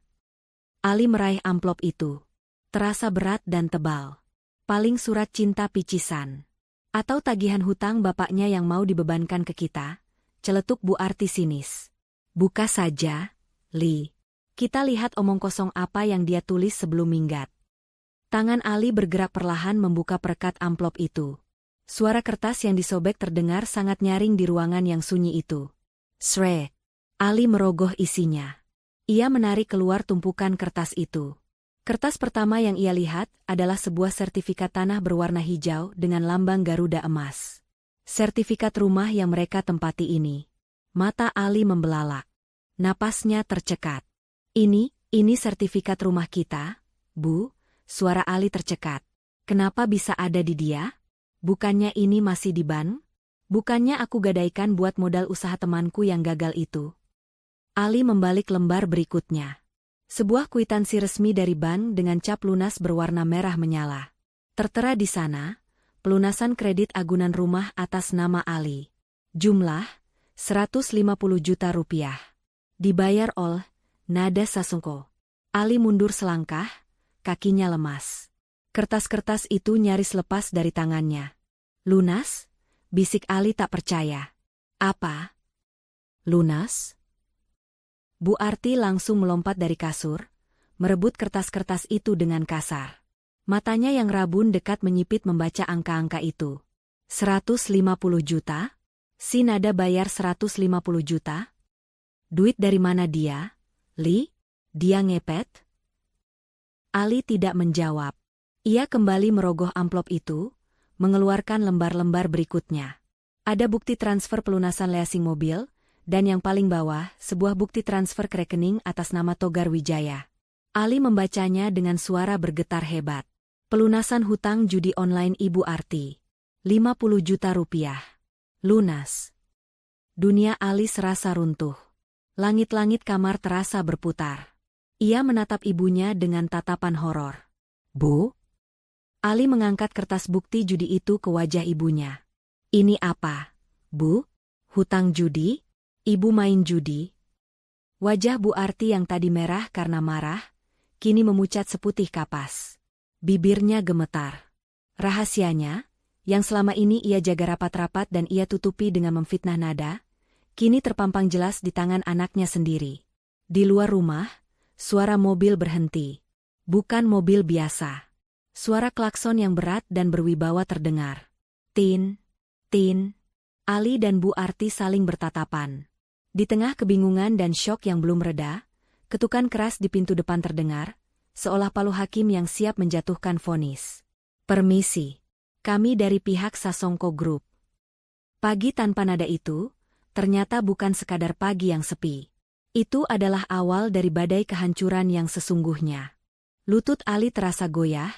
Ali meraih amplop itu. Terasa berat dan tebal. Paling surat cinta picisan. Atau tagihan hutang bapaknya yang mau dibebankan ke kita, celetuk Bu Arti sinis. Buka saja, Li. Kita lihat omong kosong apa yang dia tulis sebelum minggat. Tangan Ali bergerak perlahan membuka perekat amplop itu. Suara kertas yang disobek terdengar sangat nyaring di ruangan yang sunyi itu. Srek. Ali merogoh isinya. Ia menarik keluar tumpukan kertas itu. Kertas pertama yang ia lihat adalah sebuah sertifikat tanah berwarna hijau dengan lambang Garuda emas. Sertifikat rumah yang mereka tempati ini. Mata Ali membelalak. Napasnya tercekat. Ini sertifikat rumah kita, Bu. Suara Ali tercekat. Kenapa bisa ada di dia? Bukannya ini masih di bank? Bukannya aku gadaikan buat modal usaha temanku yang gagal itu? Ali membalik lembar berikutnya. Sebuah kwitansi resmi dari bank dengan cap lunas berwarna merah menyala. Tertera di sana, pelunasan kredit agunan rumah atas nama Ali. Jumlah, 150 juta rupiah. Dibayar oleh Nada Sasongko. Ali mundur selangkah, kakinya lemas. Kertas-kertas itu nyaris lepas dari tangannya. Lunas? Bisik Ali tak percaya. Apa? Lunas? Bu Arti langsung melompat dari kasur, merebut kertas-kertas itu dengan kasar. Matanya yang rabun dekat menyipit membaca angka-angka itu. 150 juta? Si Nada bayar 150 juta? Duit dari mana dia? Li? Dia ngepet? Ali tidak menjawab. Ia kembali merogoh amplop itu, mengeluarkan lembar-lembar berikutnya. Ada bukti transfer pelunasan leasing mobil, dan yang paling bawah, sebuah bukti transfer ke rekening atas nama Togar Wijaya. Ali membacanya dengan suara bergetar hebat. Pelunasan hutang judi online Ibu Arti. 50 juta rupiah. Lunas. Dunia Ali serasa runtuh. Langit-langit kamar terasa berputar. Ia menatap ibunya dengan tatapan horor. Bu? Ali mengangkat kertas bukti judi itu ke wajah ibunya. Ini apa, Bu? Hutang judi? Ibu main judi? Wajah Bu Arti yang tadi merah karena marah, kini memucat seputih kapas. Bibirnya gemetar. Rahasianya, yang selama ini ia jaga rapat-rapat dan ia tutupi dengan memfitnah Nada, kini terpampang jelas di tangan anaknya sendiri. Di luar rumah, suara mobil berhenti. Bukan mobil biasa. Suara klakson yang berat dan berwibawa terdengar. Tin, tin. Ali dan Bu Arti saling bertatapan. Di tengah kebingungan dan syok yang belum reda, ketukan keras di pintu depan terdengar, seolah palu hakim yang siap menjatuhkan vonis. Permisi. Kami dari pihak Sasongko Group. Pagi tanpa nada itu, ternyata bukan sekadar pagi yang sepi. Itu adalah awal dari badai kehancuran yang sesungguhnya. Lutut Ali terasa goyah,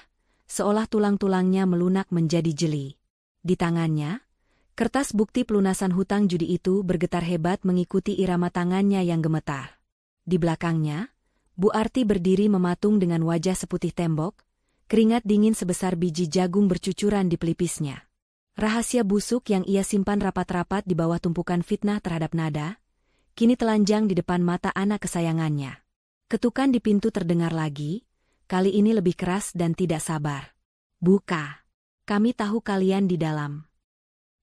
seolah tulang-tulangnya melunak menjadi jeli. Di tangannya, kertas bukti pelunasan hutang judi itu bergetar hebat mengikuti irama tangannya yang gemetar. Di belakangnya, Bu Arti berdiri mematung dengan wajah seputih tembok, keringat dingin sebesar biji jagung bercucuran di pelipisnya. Rahasia busuk yang ia simpan rapat-rapat di bawah tumpukan fitnah terhadap Nada, kini telanjang di depan mata anak kesayangannya. Ketukan di pintu terdengar lagi, kali ini lebih keras dan tidak sabar. Buka. Kami tahu kalian di dalam.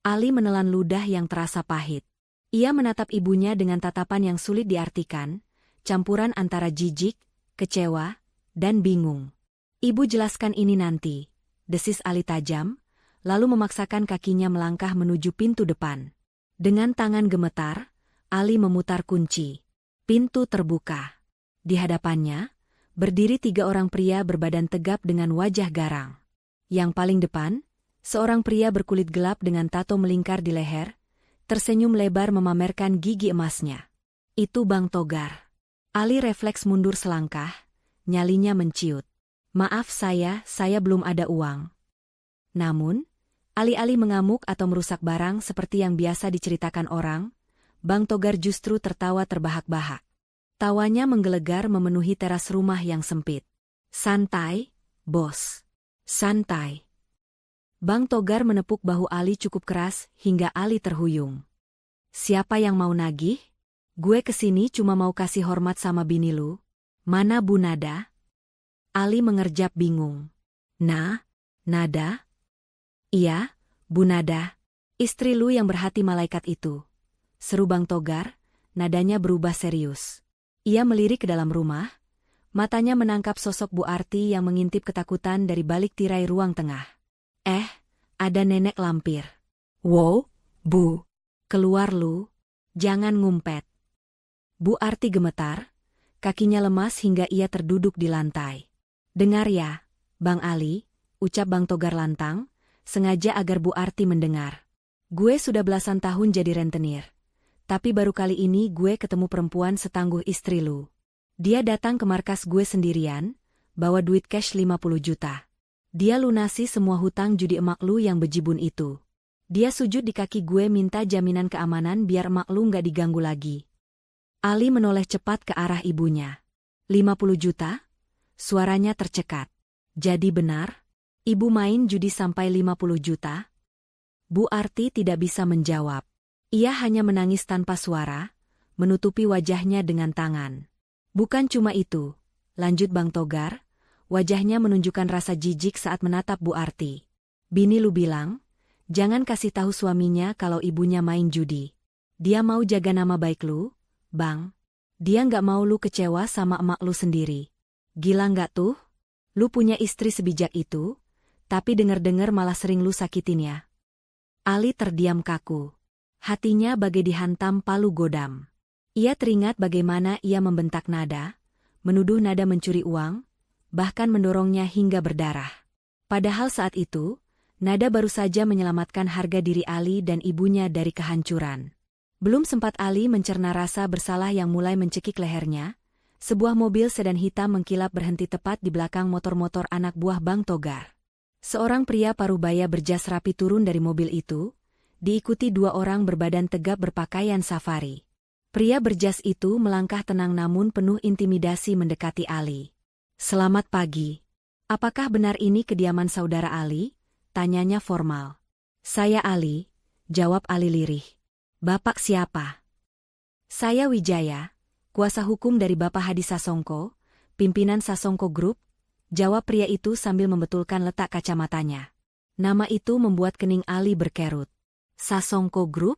Ali menelan ludah yang terasa pahit. Ia menatap ibunya dengan tatapan yang sulit diartikan, campuran antara jijik, kecewa, dan bingung. Ibu jelaskan ini nanti, desis Ali tajam, lalu memaksakan kakinya melangkah menuju pintu depan. Dengan tangan gemetar, Ali memutar kunci. Pintu terbuka. Di hadapannya, berdiri 3 orang pria berbadan tegap dengan wajah garang. Yang paling depan, seorang pria berkulit gelap dengan tato melingkar di leher, tersenyum lebar memamerkan gigi emasnya. Itu Bang Togar. Ali refleks mundur selangkah, nyalinya menciut. Maaf saya belum ada uang. Namun, alih-alih mengamuk atau merusak barang seperti yang biasa diceritakan orang, Bang Togar justru tertawa terbahak-bahak. Tawanya menggelegar memenuhi teras rumah yang sempit. Santai, bos. Santai. Bang Togar menepuk bahu Ali cukup keras hingga Ali terhuyung. Siapa yang mau nagih? Gue kesini cuma mau kasih hormat sama bini lu. Mana Bu Nada? Ali mengerjap bingung. Nada? Iya, Bu Nada. Istri lu yang berhati malaikat itu. Seru Bang Togar, nadanya berubah serius. Ia melirik ke dalam rumah, matanya menangkap sosok Bu Arti yang mengintip ketakutan dari balik tirai ruang tengah. Ada nenek lampir. Wow, Bu. Keluar lu. Jangan ngumpet. Bu Arti gemetar, kakinya lemas hingga ia terduduk di lantai. Dengar ya, Bang Ali, ucap Bang Togar lantang, sengaja agar Bu Arti mendengar. Gue sudah belasan tahun jadi rentenir. Tapi baru kali ini gue ketemu perempuan setangguh istri lu. Dia datang ke markas gue sendirian, bawa duit cash 50 juta. Dia lunasi semua hutang judi emak lu yang bejibun itu. Dia sujud di kaki gue minta jaminan keamanan biar emak lu nggak diganggu lagi. Ali menoleh cepat ke arah ibunya. 50 juta? Suaranya tercekat. Jadi benar? Ibu main judi sampai 50 juta? Bu Arti tidak bisa menjawab. Ia hanya menangis tanpa suara, menutupi wajahnya dengan tangan. Bukan cuma itu, lanjut Bang Togar, wajahnya menunjukkan rasa jijik saat menatap Bu Arti. Bini lu bilang, jangan kasih tahu suaminya kalau ibunya main judi. Dia mau jaga nama baik lu, Bang. Dia nggak mau lu kecewa sama emak lu sendiri. Gila nggak tuh? Lu punya istri sebijak itu, tapi denger-denger malah sering lu sakitin ya. Ali terdiam kaku. Hatinya bagai dihantam palu godam. Ia teringat bagaimana ia membentak Nada, menuduh Nada mencuri uang, bahkan mendorongnya hingga berdarah. Padahal saat itu, Nada baru saja menyelamatkan harga diri Ali dan ibunya dari kehancuran. Belum sempat Ali mencerna rasa bersalah yang mulai mencekik lehernya, sebuah mobil sedan hitam mengkilap berhenti tepat di belakang motor-motor anak buah Bang Togar. Seorang pria parubaya berjas rapi turun dari mobil itu, diikuti 2 orang berbadan tegap berpakaian safari. Pria berjas itu melangkah tenang namun penuh intimidasi mendekati Ali. Selamat pagi. Apakah benar ini kediaman saudara Ali? Tanyanya formal. Saya Ali, jawab Ali lirih. Bapak siapa? Saya Wijaya, kuasa hukum dari Bapak Hadi Sasongko, pimpinan Sasongko Group, jawab pria itu sambil membetulkan letak kacamatanya. Nama itu membuat kening Ali berkerut. Sasongko Group?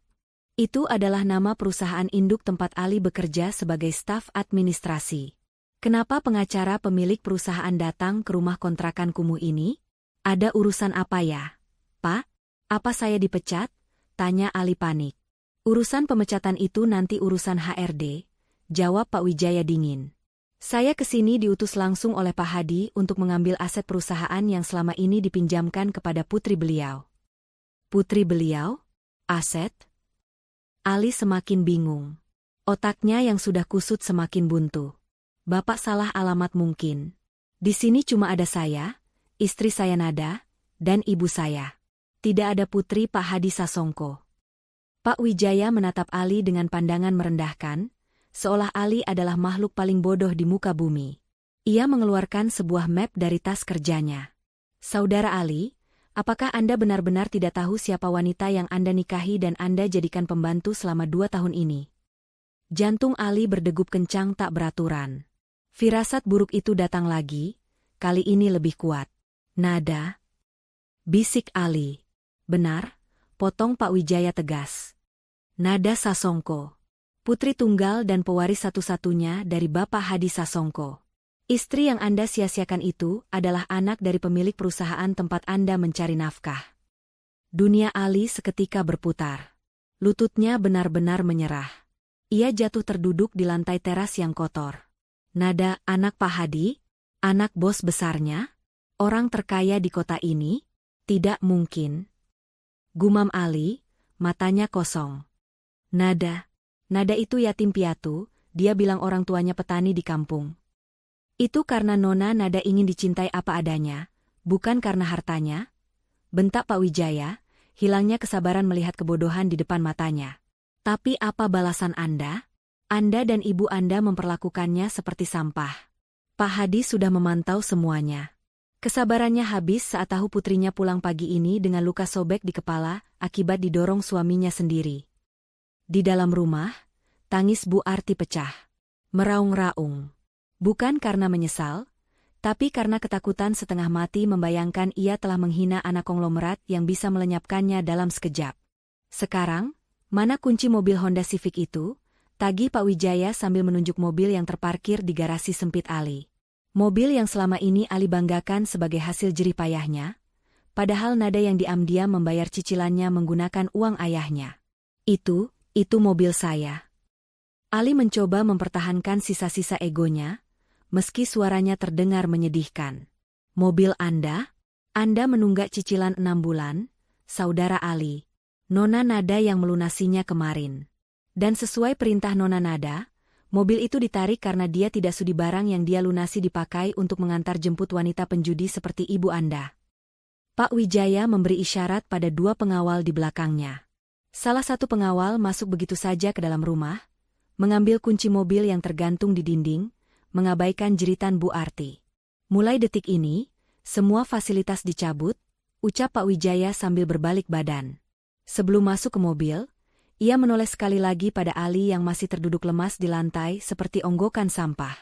Itu adalah nama perusahaan induk tempat Ali bekerja sebagai staf administrasi. Kenapa pengacara pemilik perusahaan datang ke rumah kontrakan kumuh ini? Ada urusan apa ya? Pak, apa saya dipecat? Tanya Ali panik. Urusan pemecatan itu nanti urusan HRD, jawab Pak Wijaya dingin. Saya kesini diutus langsung oleh Pak Hadi untuk mengambil aset perusahaan yang selama ini dipinjamkan kepada putri beliau. Putri beliau? Aset? Ali semakin bingung. Otaknya yang sudah kusut semakin buntu. Bapak salah alamat mungkin. Di sini cuma ada saya, istri saya Nada, dan ibu saya. Tidak ada putri Pak Hadi Sasongko. Pak Wijaya menatap Ali dengan pandangan merendahkan, seolah Ali adalah makhluk paling bodoh di muka bumi. Ia mengeluarkan sebuah map dari tas kerjanya. Saudara Ali, apakah Anda benar-benar tidak tahu siapa wanita yang Anda nikahi dan Anda jadikan pembantu selama 2 tahun ini? Jantung Ali berdegup kencang tak beraturan. Firasat buruk itu datang lagi, kali ini lebih kuat. Nada? Bisik Ali. Benar, potong Pak Wijaya tegas. Nada Sasongko. Putri tunggal dan pewaris satu-satunya dari Bapak Hadi Sasongko. Istri yang Anda sia-siakan itu adalah anak dari pemilik perusahaan tempat Anda mencari nafkah. Dunia Ali seketika berputar. Lututnya benar-benar menyerah. Ia jatuh terduduk di lantai teras yang kotor. Nada, anak Pak Hadi? Anak bos besarnya? Orang terkaya di kota ini? Tidak mungkin. Gumam Ali, matanya kosong. Nada itu yatim piatu, dia bilang orang tuanya petani di kampung. Itu karena Nona Nada ingin dicintai apa adanya, bukan karena hartanya. Bentak Pak Wijaya, hilangnya kesabaran melihat kebodohan di depan matanya. Tapi apa balasan Anda? Anda dan ibu Anda memperlakukannya seperti sampah. Pak Hadi sudah memantau semuanya. Kesabarannya habis saat tahu putrinya pulang pagi ini dengan luka sobek di kepala akibat didorong suaminya sendiri. Di dalam rumah, tangis Bu Arti pecah. Meraung-raung. Bukan karena menyesal, tapi karena ketakutan setengah mati membayangkan ia telah menghina anak konglomerat yang bisa melenyapkannya dalam sekejap. Sekarang, mana kunci mobil Honda Civic itu? Tagih Pak Wijaya sambil menunjuk mobil yang terparkir di garasi sempit Ali. Mobil yang selama ini Ali banggakan sebagai hasil jerih payahnya, padahal Nada yang diam-diam membayar cicilannya menggunakan uang ayahnya. Itu mobil saya. Ali mencoba mempertahankan sisa-sisa egonya, meski suaranya terdengar menyedihkan. Mobil Anda? Anda menunggak cicilan 6 bulan, Saudara Ali. Nona Nada yang melunasinya kemarin. Dan sesuai perintah Nona Nada, mobil itu ditarik karena dia tidak sudi barang yang dia lunasi dipakai untuk mengantar jemput wanita penjudi seperti ibu Anda. Pak Wijaya memberi isyarat pada 2 pengawal di belakangnya. Salah satu pengawal masuk begitu saja ke dalam rumah, mengambil kunci mobil yang tergantung di dinding, mengabaikan jeritan Bu Arti. Mulai detik ini, semua fasilitas dicabut, ucap Pak Wijaya sambil berbalik badan. Sebelum masuk ke mobil, ia menoleh sekali lagi pada Ali yang masih terduduk lemas di lantai seperti onggokan sampah.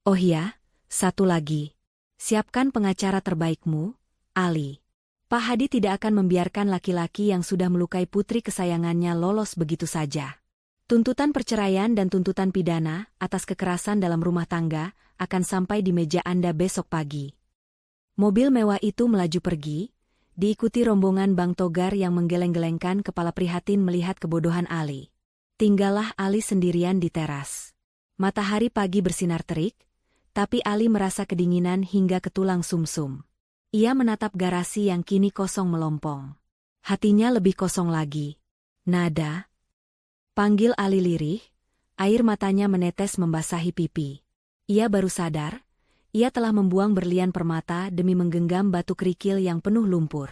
Oh iya, satu lagi. Siapkan pengacara terbaikmu, Ali. Pak Hadi tidak akan membiarkan laki-laki yang sudah melukai putri kesayangannya lolos begitu saja. Tuntutan perceraian dan tuntutan pidana atas kekerasan dalam rumah tangga akan sampai di meja Anda besok pagi. Mobil mewah itu melaju pergi, diikuti rombongan Bang Togar yang menggeleng-gelengkan kepala prihatin melihat kebodohan Ali. Tinggallah Ali sendirian di teras. Matahari pagi bersinar terik, tapi Ali merasa kedinginan hingga ke tulang sumsum. Ia menatap garasi yang kini kosong melompong. Hatinya lebih kosong lagi. Nada? Panggil Ali lirih, air matanya menetes membasahi pipi. Ia baru sadar, ia telah membuang berlian permata demi menggenggam batu kerikil yang penuh lumpur.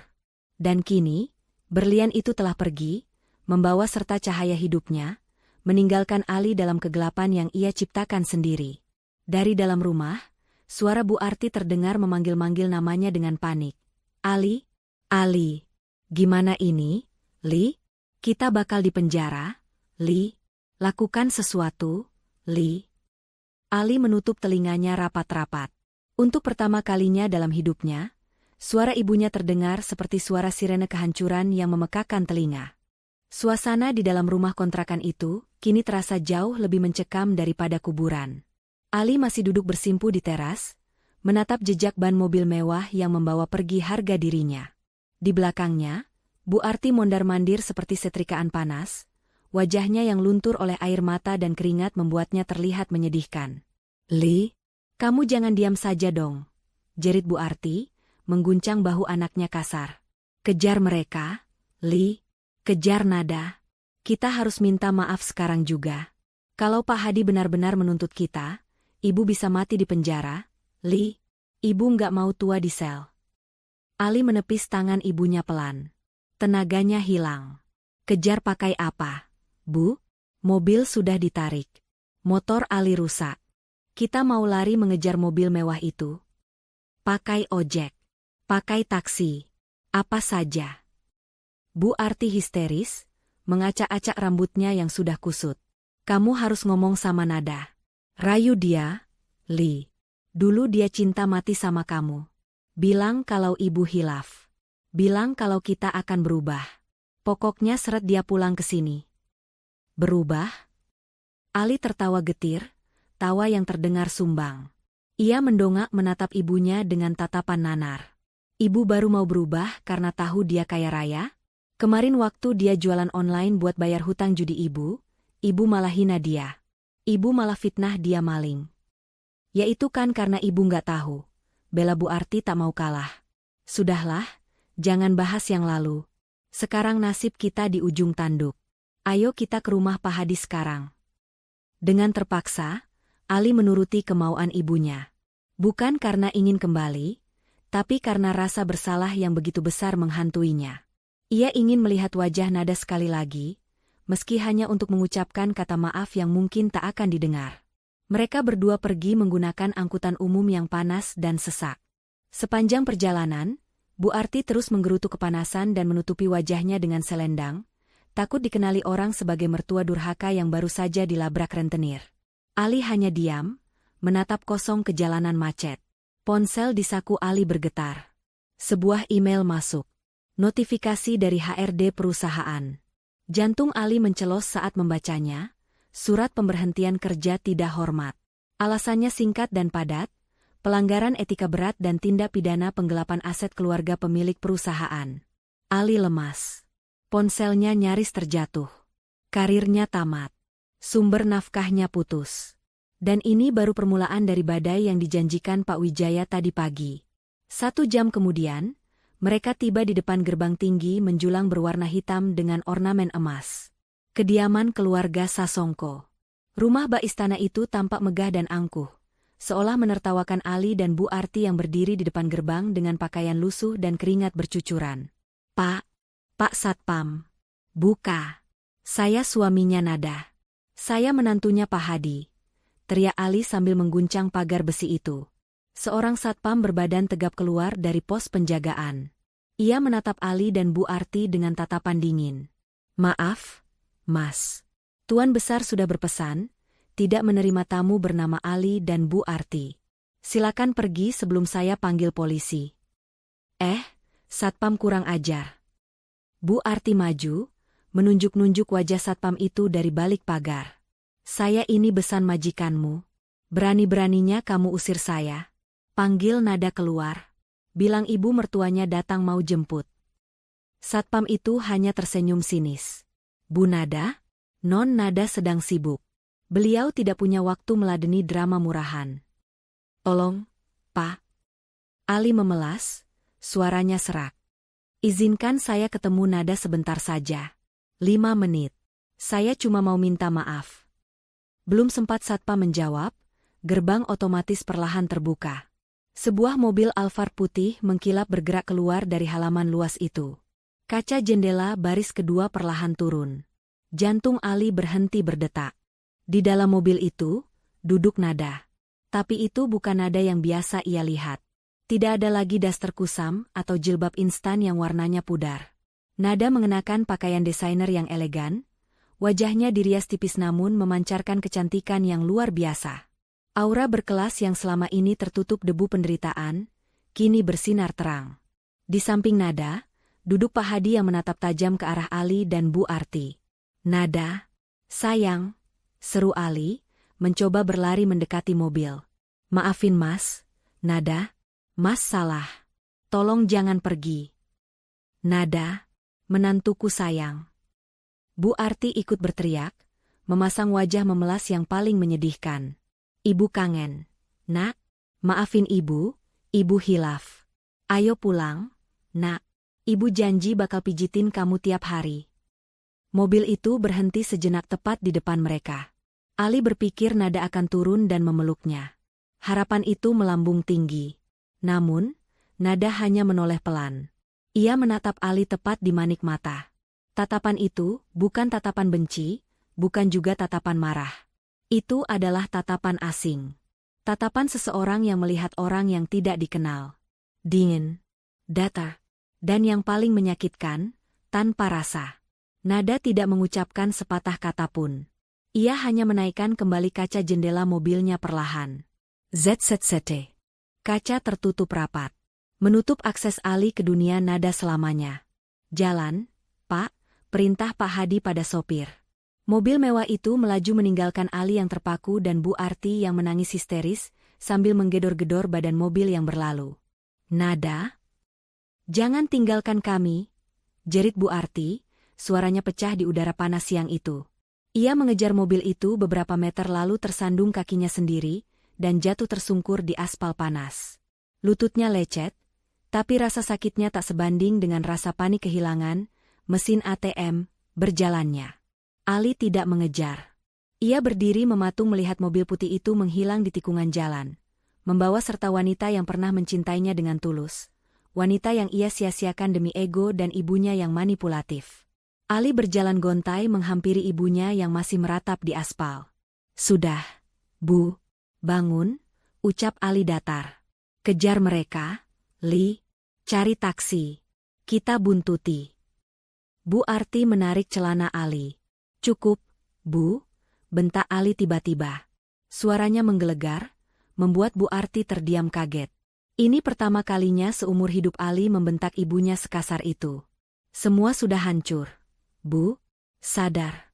Dan kini, berlian itu telah pergi, membawa serta cahaya hidupnya, meninggalkan Ali dalam kegelapan yang ia ciptakan sendiri. Dari dalam rumah, suara Bu Arti terdengar memanggil-manggil namanya dengan panik. Ali? Ali? Gimana ini, Li? Kita bakal dipenjara? Li? Lakukan sesuatu, Li? Ali menutup telinganya rapat-rapat. Untuk pertama kalinya dalam hidupnya, suara ibunya terdengar seperti suara sirene kehancuran yang memekakan telinga. Suasana di dalam rumah kontrakan itu kini terasa jauh lebih mencekam daripada kuburan. Ali masih duduk bersimpu di teras, menatap jejak ban mobil mewah yang membawa pergi harga dirinya. Di belakangnya, Bu Arti mondar-mandir seperti setrikaan panas, wajahnya yang luntur oleh air mata dan keringat membuatnya terlihat menyedihkan. "Li, kamu jangan diam saja dong," jerit Bu Arti, mengguncang bahu anaknya kasar. "Kejar mereka, Li, kejar Nada. Kita harus minta maaf sekarang juga. Kalau Pak Hadi benar-benar menuntut kita, Ibu bisa mati di penjara. Li, Ibu nggak mau tua di sel." Ali menepis tangan ibunya pelan. Tenaganya hilang. "Kejar pakai apa, Bu? Mobil sudah ditarik. Motor Ali rusak. Kita mau lari mengejar mobil mewah itu. Pakai ojek. Pakai taksi. Apa saja." Bu Arti histeris, mengacak-acak rambutnya yang sudah kusut. "Kamu harus ngomong sama Nada. Rayu dia, Li. Dulu dia cinta mati sama kamu. Bilang kalau Ibu hilaf. Bilang kalau kita akan berubah. Pokoknya seret dia pulang ke sini." "Berubah?" Ali tertawa getir, tawa yang terdengar sumbang. Ia mendongak menatap ibunya dengan tatapan nanar. "Ibu baru mau berubah karena tahu dia kaya raya? Kemarin waktu dia jualan online buat bayar hutang judi Ibu malah hina dia. Ibu malah fitnah dia maling. Ya itu kan karena Ibu nggak tahu." Bela Bu Arti tak mau kalah. "Sudahlah, jangan bahas yang lalu. Sekarang nasib kita di ujung tanduk. Ayo kita ke rumah Pak Hadi sekarang." Dengan terpaksa, Ali menuruti kemauan ibunya. Bukan karena ingin kembali, tapi karena rasa bersalah yang begitu besar menghantuinya. Ia ingin melihat wajah Nada sekali lagi, meski hanya untuk mengucapkan kata maaf yang mungkin tak akan didengar. Mereka berdua pergi menggunakan angkutan umum yang panas dan sesak. Sepanjang perjalanan, Bu Arti terus menggerutu kepanasan dan menutupi wajahnya dengan selendang, takut dikenali orang sebagai mertua durhaka yang baru saja dilabrak rentenir. Ali hanya diam, menatap kosong ke jalanan macet. Ponsel di saku Ali bergetar. Sebuah email masuk. Notifikasi dari HRD perusahaan. Jantung Ali mencelos saat membacanya. Surat pemberhentian kerja tidak hormat. Alasannya singkat dan padat, pelanggaran etika berat dan tindak pidana penggelapan aset keluarga pemilik perusahaan. Ali lemas. Ponselnya nyaris terjatuh. Karirnya tamat. Sumber nafkahnya putus. Dan ini baru permulaan dari badai yang dijanjikan Pak Wijaya tadi pagi. 1 jam kemudian, mereka tiba di depan gerbang tinggi menjulang berwarna hitam dengan ornamen emas. Kediaman keluarga Sasongko. Rumah bak istana itu tampak megah dan angkuh, seolah menertawakan Ali dan Bu Arti yang berdiri di depan gerbang dengan pakaian lusuh dan keringat bercucuran. Pak Satpam. Buka. Saya suaminya Nada. Saya menantunya Pak Hadi," teriak Ali sambil mengguncang pagar besi itu. Seorang satpam berbadan tegap keluar dari pos penjagaan. Ia menatap Ali dan Bu Arti dengan tatapan dingin. "Maaf, Mas. Tuan Besar sudah berpesan, tidak menerima tamu bernama Ali dan Bu Arti. Silakan pergi sebelum saya panggil polisi." Satpam kurang ajar." Bu Arti maju, menunjuk-nunjuk wajah satpam itu dari balik pagar. "Saya ini besan majikanmu. Berani-beraninya kamu usir saya. Panggil Nada keluar. Bilang ibu mertuanya datang mau jemput." Satpam itu hanya tersenyum sinis. "Bu Nada? Non Nada sedang sibuk. Beliau tidak punya waktu meladeni drama murahan." "Tolong, Pak." Ali memelas, suaranya serak. "Izinkan saya ketemu Nada sebentar saja. 5 menit. Saya cuma mau minta maaf." Belum sempat satpam menjawab, gerbang otomatis perlahan terbuka. Sebuah mobil Alphard putih mengkilap bergerak keluar dari halaman luas itu. Kaca jendela baris kedua perlahan turun. Jantung Ali berhenti berdetak. Di dalam mobil itu, duduk Nada. Tapi itu bukan Nada yang biasa ia lihat. Tidak ada lagi daster kusam atau jilbab instan yang warnanya pudar. Nada mengenakan pakaian desainer yang elegan, wajahnya dirias tipis namun memancarkan kecantikan yang luar biasa. Aura berkelas yang selama ini tertutup debu penderitaan, kini bersinar terang. Di samping Nada, duduk Pak Hadi yang menatap tajam ke arah Ali dan Bu Arti. "Nada, sayang," seru Ali, mencoba berlari mendekati mobil. "Maafin Mas, Nada, Mas salah. Tolong jangan pergi. Nada, menantuku sayang." Bu Arti ikut berteriak, memasang wajah memelas yang paling menyedihkan. "Ibu kangen. Nak, maafin ibu hilaf. Ayo pulang, nak. Ibu janji bakal pijitin kamu tiap hari." Mobil itu berhenti sejenak tepat di depan mereka. Ali berpikir Nada akan turun dan memeluknya. Harapan itu melambung tinggi. Namun, Nada hanya menoleh pelan. Ia menatap Ali tepat di manik mata. Tatapan itu bukan tatapan benci, bukan juga tatapan marah. Itu adalah tatapan asing. Tatapan seseorang yang melihat orang yang tidak dikenal. Dingin, datar, dan yang paling menyakitkan, tanpa rasa. Nada tidak mengucapkan sepatah kata pun. Ia hanya menaikkan kembali kaca jendela mobilnya perlahan. ZZZT. Kaca tertutup rapat. Menutup akses Ali ke dunia Nada selamanya. "Jalan, Pak," perintah Pak Hadi pada sopir. Mobil mewah itu melaju meninggalkan Ali yang terpaku dan Bu Arti yang menangis histeris sambil menggedor-gedor badan mobil yang berlalu. "Nada, jangan tinggalkan kami," jerit Bu Arti, suaranya pecah di udara panas siang itu. Ia mengejar mobil itu beberapa meter lalu tersandung kakinya sendiri dan jatuh tersungkur di aspal panas. Lututnya lecet, tapi rasa sakitnya tak sebanding dengan rasa panik kehilangan mesin ATM berjalannya. Ali tidak mengejar. Ia berdiri mematung melihat mobil putih itu menghilang di tikungan jalan, membawa serta wanita yang pernah mencintainya dengan tulus. Wanita yang ia sia-siakan demi ego dan ibunya yang manipulatif. Ali berjalan gontai menghampiri ibunya yang masih meratap di aspal. "Sudah, Bu, bangun," ucap Ali datar. "Kejar mereka, Li. Cari taksi. Kita buntuti." Bu Arti menarik celana Ali. "Cukup, Bu," bentak Ali tiba-tiba. Suaranya menggelegar, membuat Bu Arti terdiam kaget. Ini pertama kalinya seumur hidup Ali membentak ibunya sekasar itu. "Semua sudah hancur. Bu, sadar."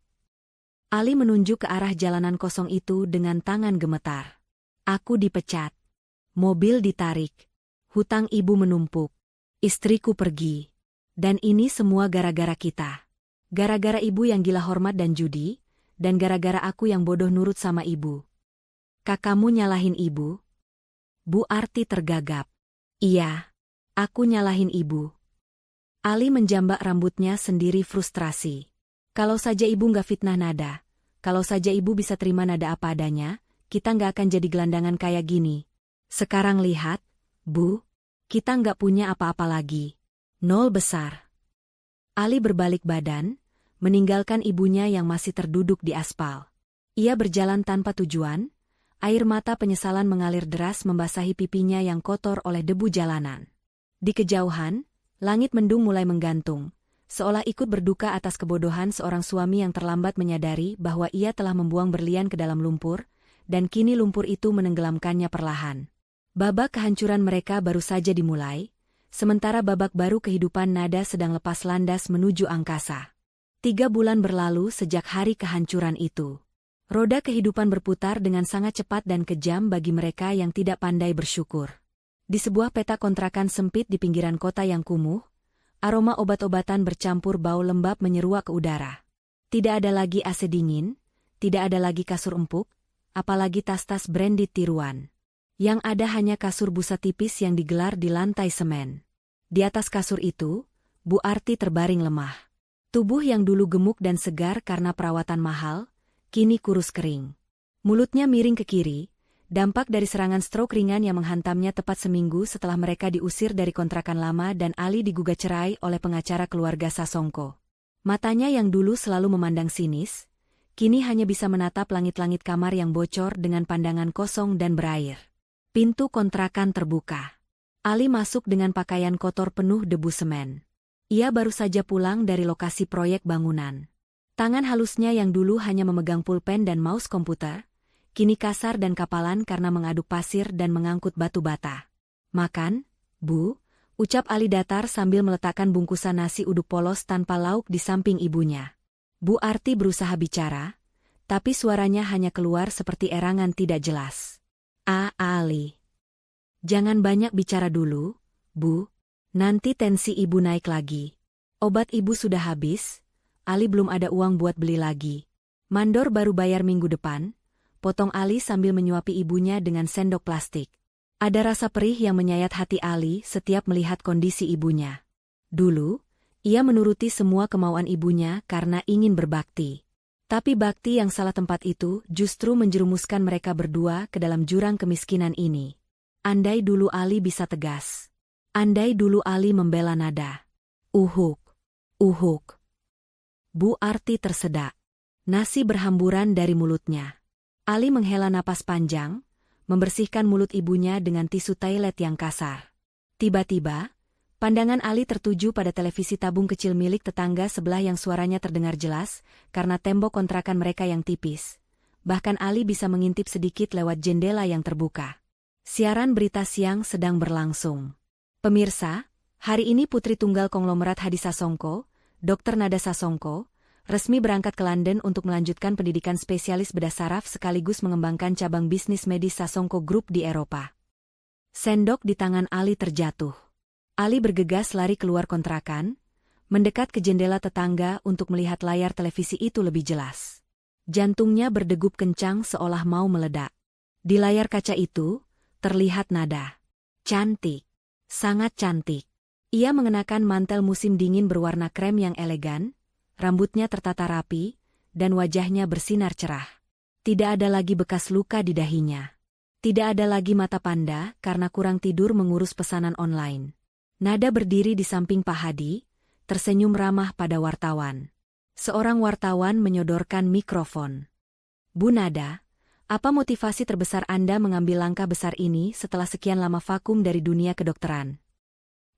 Ali menunjuk ke arah jalanan kosong itu dengan tangan gemetar. "Aku dipecat. Mobil ditarik. Hutang ibu menumpuk. Istriku pergi. Dan ini semua gara-gara kita. Gara-gara ibu yang gila hormat dan judi, dan gara-gara aku yang bodoh nurut sama ibu." "Kakakmu nyalahin ibu?" Bu Arti tergagap. "Iya, aku nyalahin ibu." Ali menjambak rambutnya sendiri frustrasi. Kalau saja ibu nggak fitnah Nada, kalau saja ibu bisa terima Nada apa adanya, kita nggak akan jadi gelandangan kayak gini. Sekarang lihat, Bu, kita nggak punya apa-apa lagi. Nol besar. Ali berbalik badan, meninggalkan ibunya yang masih terduduk di aspal. Ia berjalan tanpa tujuan, air mata penyesalan mengalir deras membasahi pipinya yang kotor oleh debu jalanan. Di kejauhan, langit mendung mulai menggantung, seolah ikut berduka atas kebodohan seorang suami yang terlambat menyadari bahwa ia telah membuang berlian ke dalam lumpur, dan kini lumpur itu menenggelamkannya perlahan. Babak kehancuran mereka baru saja dimulai, sementara babak baru kehidupan Nada sedang lepas landas menuju angkasa. 3 bulan berlalu sejak hari kehancuran itu. Roda kehidupan berputar dengan sangat cepat dan kejam bagi mereka yang tidak pandai bersyukur. Di sebuah peta kontrakan sempit di pinggiran kota yang kumuh, aroma obat-obatan bercampur bau lembab menyeruak ke udara. Tidak ada lagi AC dingin, tidak ada lagi kasur empuk, apalagi tas-tas branded tiruan. Yang ada hanya kasur busa tipis yang digelar di lantai semen. Di atas kasur itu, Bu Arti terbaring lemah. Tubuh yang dulu gemuk dan segar karena perawatan mahal, kini kurus kering. Mulutnya miring ke kiri, dampak dari serangan stroke ringan yang menghantamnya tepat seminggu setelah mereka diusir dari kontrakan lama dan Ali digugat cerai oleh pengacara keluarga Sasongko. Matanya yang dulu selalu memandang sinis, kini hanya bisa menatap langit-langit kamar yang bocor dengan pandangan kosong dan berair. Pintu kontrakan terbuka. Ali masuk dengan pakaian kotor penuh debu semen. Ia baru saja pulang dari lokasi proyek bangunan. Tangan halusnya yang dulu hanya memegang pulpen dan mouse komputer, kini kasar dan kapalan karena mengaduk pasir dan mengangkut batu bata. "Makan, Bu," Ucap Ali datar sambil meletakkan bungkusan nasi uduk polos tanpa lauk di samping ibunya. Bu Arti berusaha bicara, tapi suaranya hanya keluar seperti erangan tidak jelas. Ali. Jangan banyak bicara dulu, Bu. Nanti tensi ibu naik lagi. Obat ibu sudah habis, Ali belum ada uang buat beli lagi. Mandor baru bayar minggu depan, potong Ali sambil menyuapi ibunya dengan sendok plastik. Ada rasa perih yang menyayat hati Ali setiap melihat kondisi ibunya. Dulu, ia menuruti semua kemauan ibunya karena ingin berbakti. Tapi bakti yang salah tempat itu justru menjerumuskan mereka berdua ke dalam jurang kemiskinan ini. Andai dulu Ali bisa tegas. Andai dulu Ali membela Nada. Uhuk. Bu Arti tersedak. Nasi berhamburan dari mulutnya. Ali menghela napas panjang, membersihkan mulut ibunya dengan tisu toilet yang kasar. Tiba-tiba, pandangan Ali tertuju pada televisi tabung kecil milik tetangga sebelah yang suaranya terdengar jelas karena tembok kontrakan mereka yang tipis. Bahkan Ali bisa mengintip sedikit lewat jendela yang terbuka. Siaran berita siang sedang berlangsung. Pemirsa, hari ini Putri Tunggal Konglomerat Hadi Sasongko, Dr. Nada Sasongko, resmi berangkat ke London untuk melanjutkan pendidikan spesialis bedah saraf sekaligus mengembangkan cabang bisnis medis Sasongko Group di Eropa. Sendok di tangan Ali terjatuh. Ali bergegas lari keluar kontrakan, mendekat ke jendela tetangga untuk melihat layar televisi itu lebih jelas. Jantungnya berdegup kencang seolah mau meledak. Di layar kaca itu, terlihat Nada. Cantik. Sangat cantik. Ia mengenakan mantel musim dingin berwarna krem yang elegan, rambutnya tertata rapi, dan wajahnya bersinar cerah. Tidak ada lagi bekas luka di dahinya. Tidak ada lagi mata panda karena kurang tidur mengurus pesanan online. Nada berdiri di samping Pak Hadi, tersenyum ramah pada wartawan. Seorang wartawan menyodorkan mikrofon. Bu Nada, apa motivasi terbesar Anda mengambil langkah besar ini setelah sekian lama vakum dari dunia kedokteran?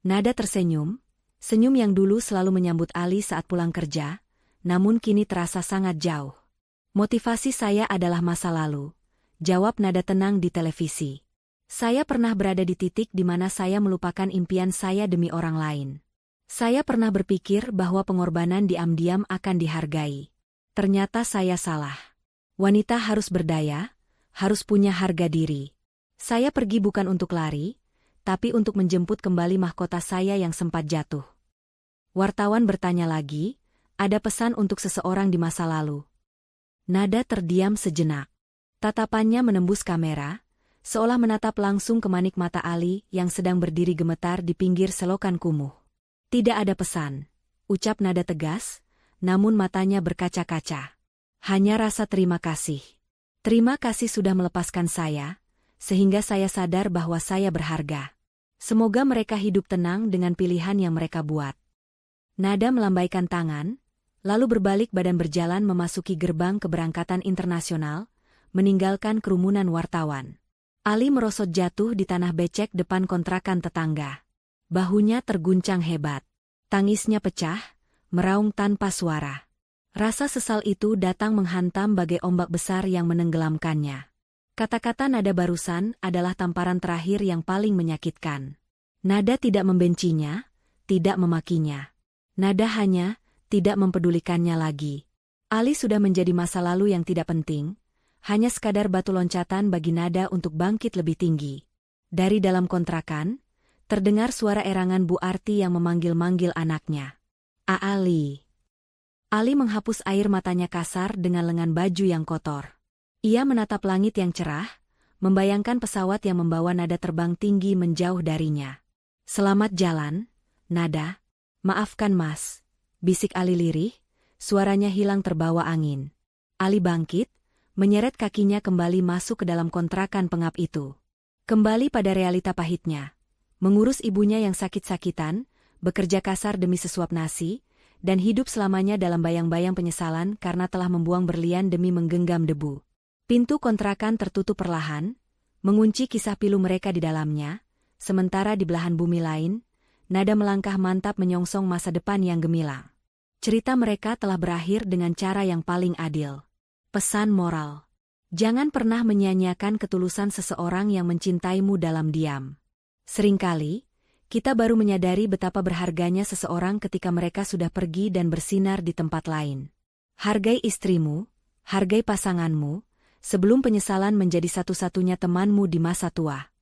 Nada tersenyum. Senyum yang dulu selalu menyambut Ali saat pulang kerja, namun kini terasa sangat jauh. Motivasi saya adalah masa lalu, jawab Nada tenang di televisi. Saya pernah berada di titik di mana saya melupakan impian saya demi orang lain. Saya pernah berpikir bahwa pengorbanan diam-diam akan dihargai. Ternyata saya salah. Wanita harus berdaya, harus punya harga diri. Saya pergi bukan untuk lari, tapi untuk menjemput kembali mahkota saya yang sempat jatuh. Wartawan bertanya lagi, ada pesan untuk seseorang di masa lalu. Nada terdiam sejenak. Tatapannya menembus kamera, seolah menatap langsung ke manik mata Ali yang sedang berdiri gemetar di pinggir selokan kumuh. Tidak ada pesan, ucap Nada tegas, namun matanya berkaca-kaca. Hanya rasa terima kasih. Terima kasih sudah melepaskan saya, sehingga saya sadar bahwa saya berharga. Semoga mereka hidup tenang dengan pilihan yang mereka buat. Nada melambaikan tangan, lalu berbalik badan berjalan memasuki gerbang keberangkatan internasional, meninggalkan kerumunan wartawan. Ali merosot jatuh di tanah becek depan kontrakan tetangga. Bahunya terguncang hebat. Tangisnya pecah, meraung tanpa suara. Rasa sesal itu datang menghantam bagai ombak besar yang menenggelamkannya. Kata-kata Nada barusan adalah tamparan terakhir yang paling menyakitkan. Nada tidak membencinya, tidak memakinya. Nada hanya tidak mempedulikannya lagi. Ali sudah menjadi masa lalu yang tidak penting, hanya sekadar batu loncatan bagi Nada untuk bangkit lebih tinggi. Dari dalam kontrakan, terdengar suara erangan Bu Arti yang memanggil-manggil anaknya. Ali. Ali menghapus air matanya kasar dengan lengan baju yang kotor. Ia menatap langit yang cerah, membayangkan pesawat yang membawa Nada terbang tinggi menjauh darinya. Selamat jalan, Nada. Maafkan Mas, bisik Ali lirih, suaranya hilang terbawa angin. Ali bangkit, menyeret kakinya kembali masuk ke dalam kontrakan pengap itu. Kembali pada realita pahitnya. Mengurus ibunya yang sakit-sakitan, bekerja kasar demi sesuap nasi, dan hidup selamanya dalam bayang-bayang penyesalan karena telah membuang berlian demi menggenggam debu. Pintu kontrakan tertutup perlahan, mengunci kisah pilu mereka di dalamnya, sementara di belahan bumi lain, Nada melangkah mantap menyongsong masa depan yang gemilang. Cerita mereka telah berakhir dengan cara yang paling adil. Pesan moral. Jangan pernah menyia-nyiakan ketulusan seseorang yang mencintaimu dalam diam. Seringkali, Kita baru menyadari betapa berharganya seseorang ketika mereka sudah pergi dan bersinar di tempat lain. Hargai istrimu, hargai pasanganmu, sebelum penyesalan menjadi satu-satunya temanmu di masa tua.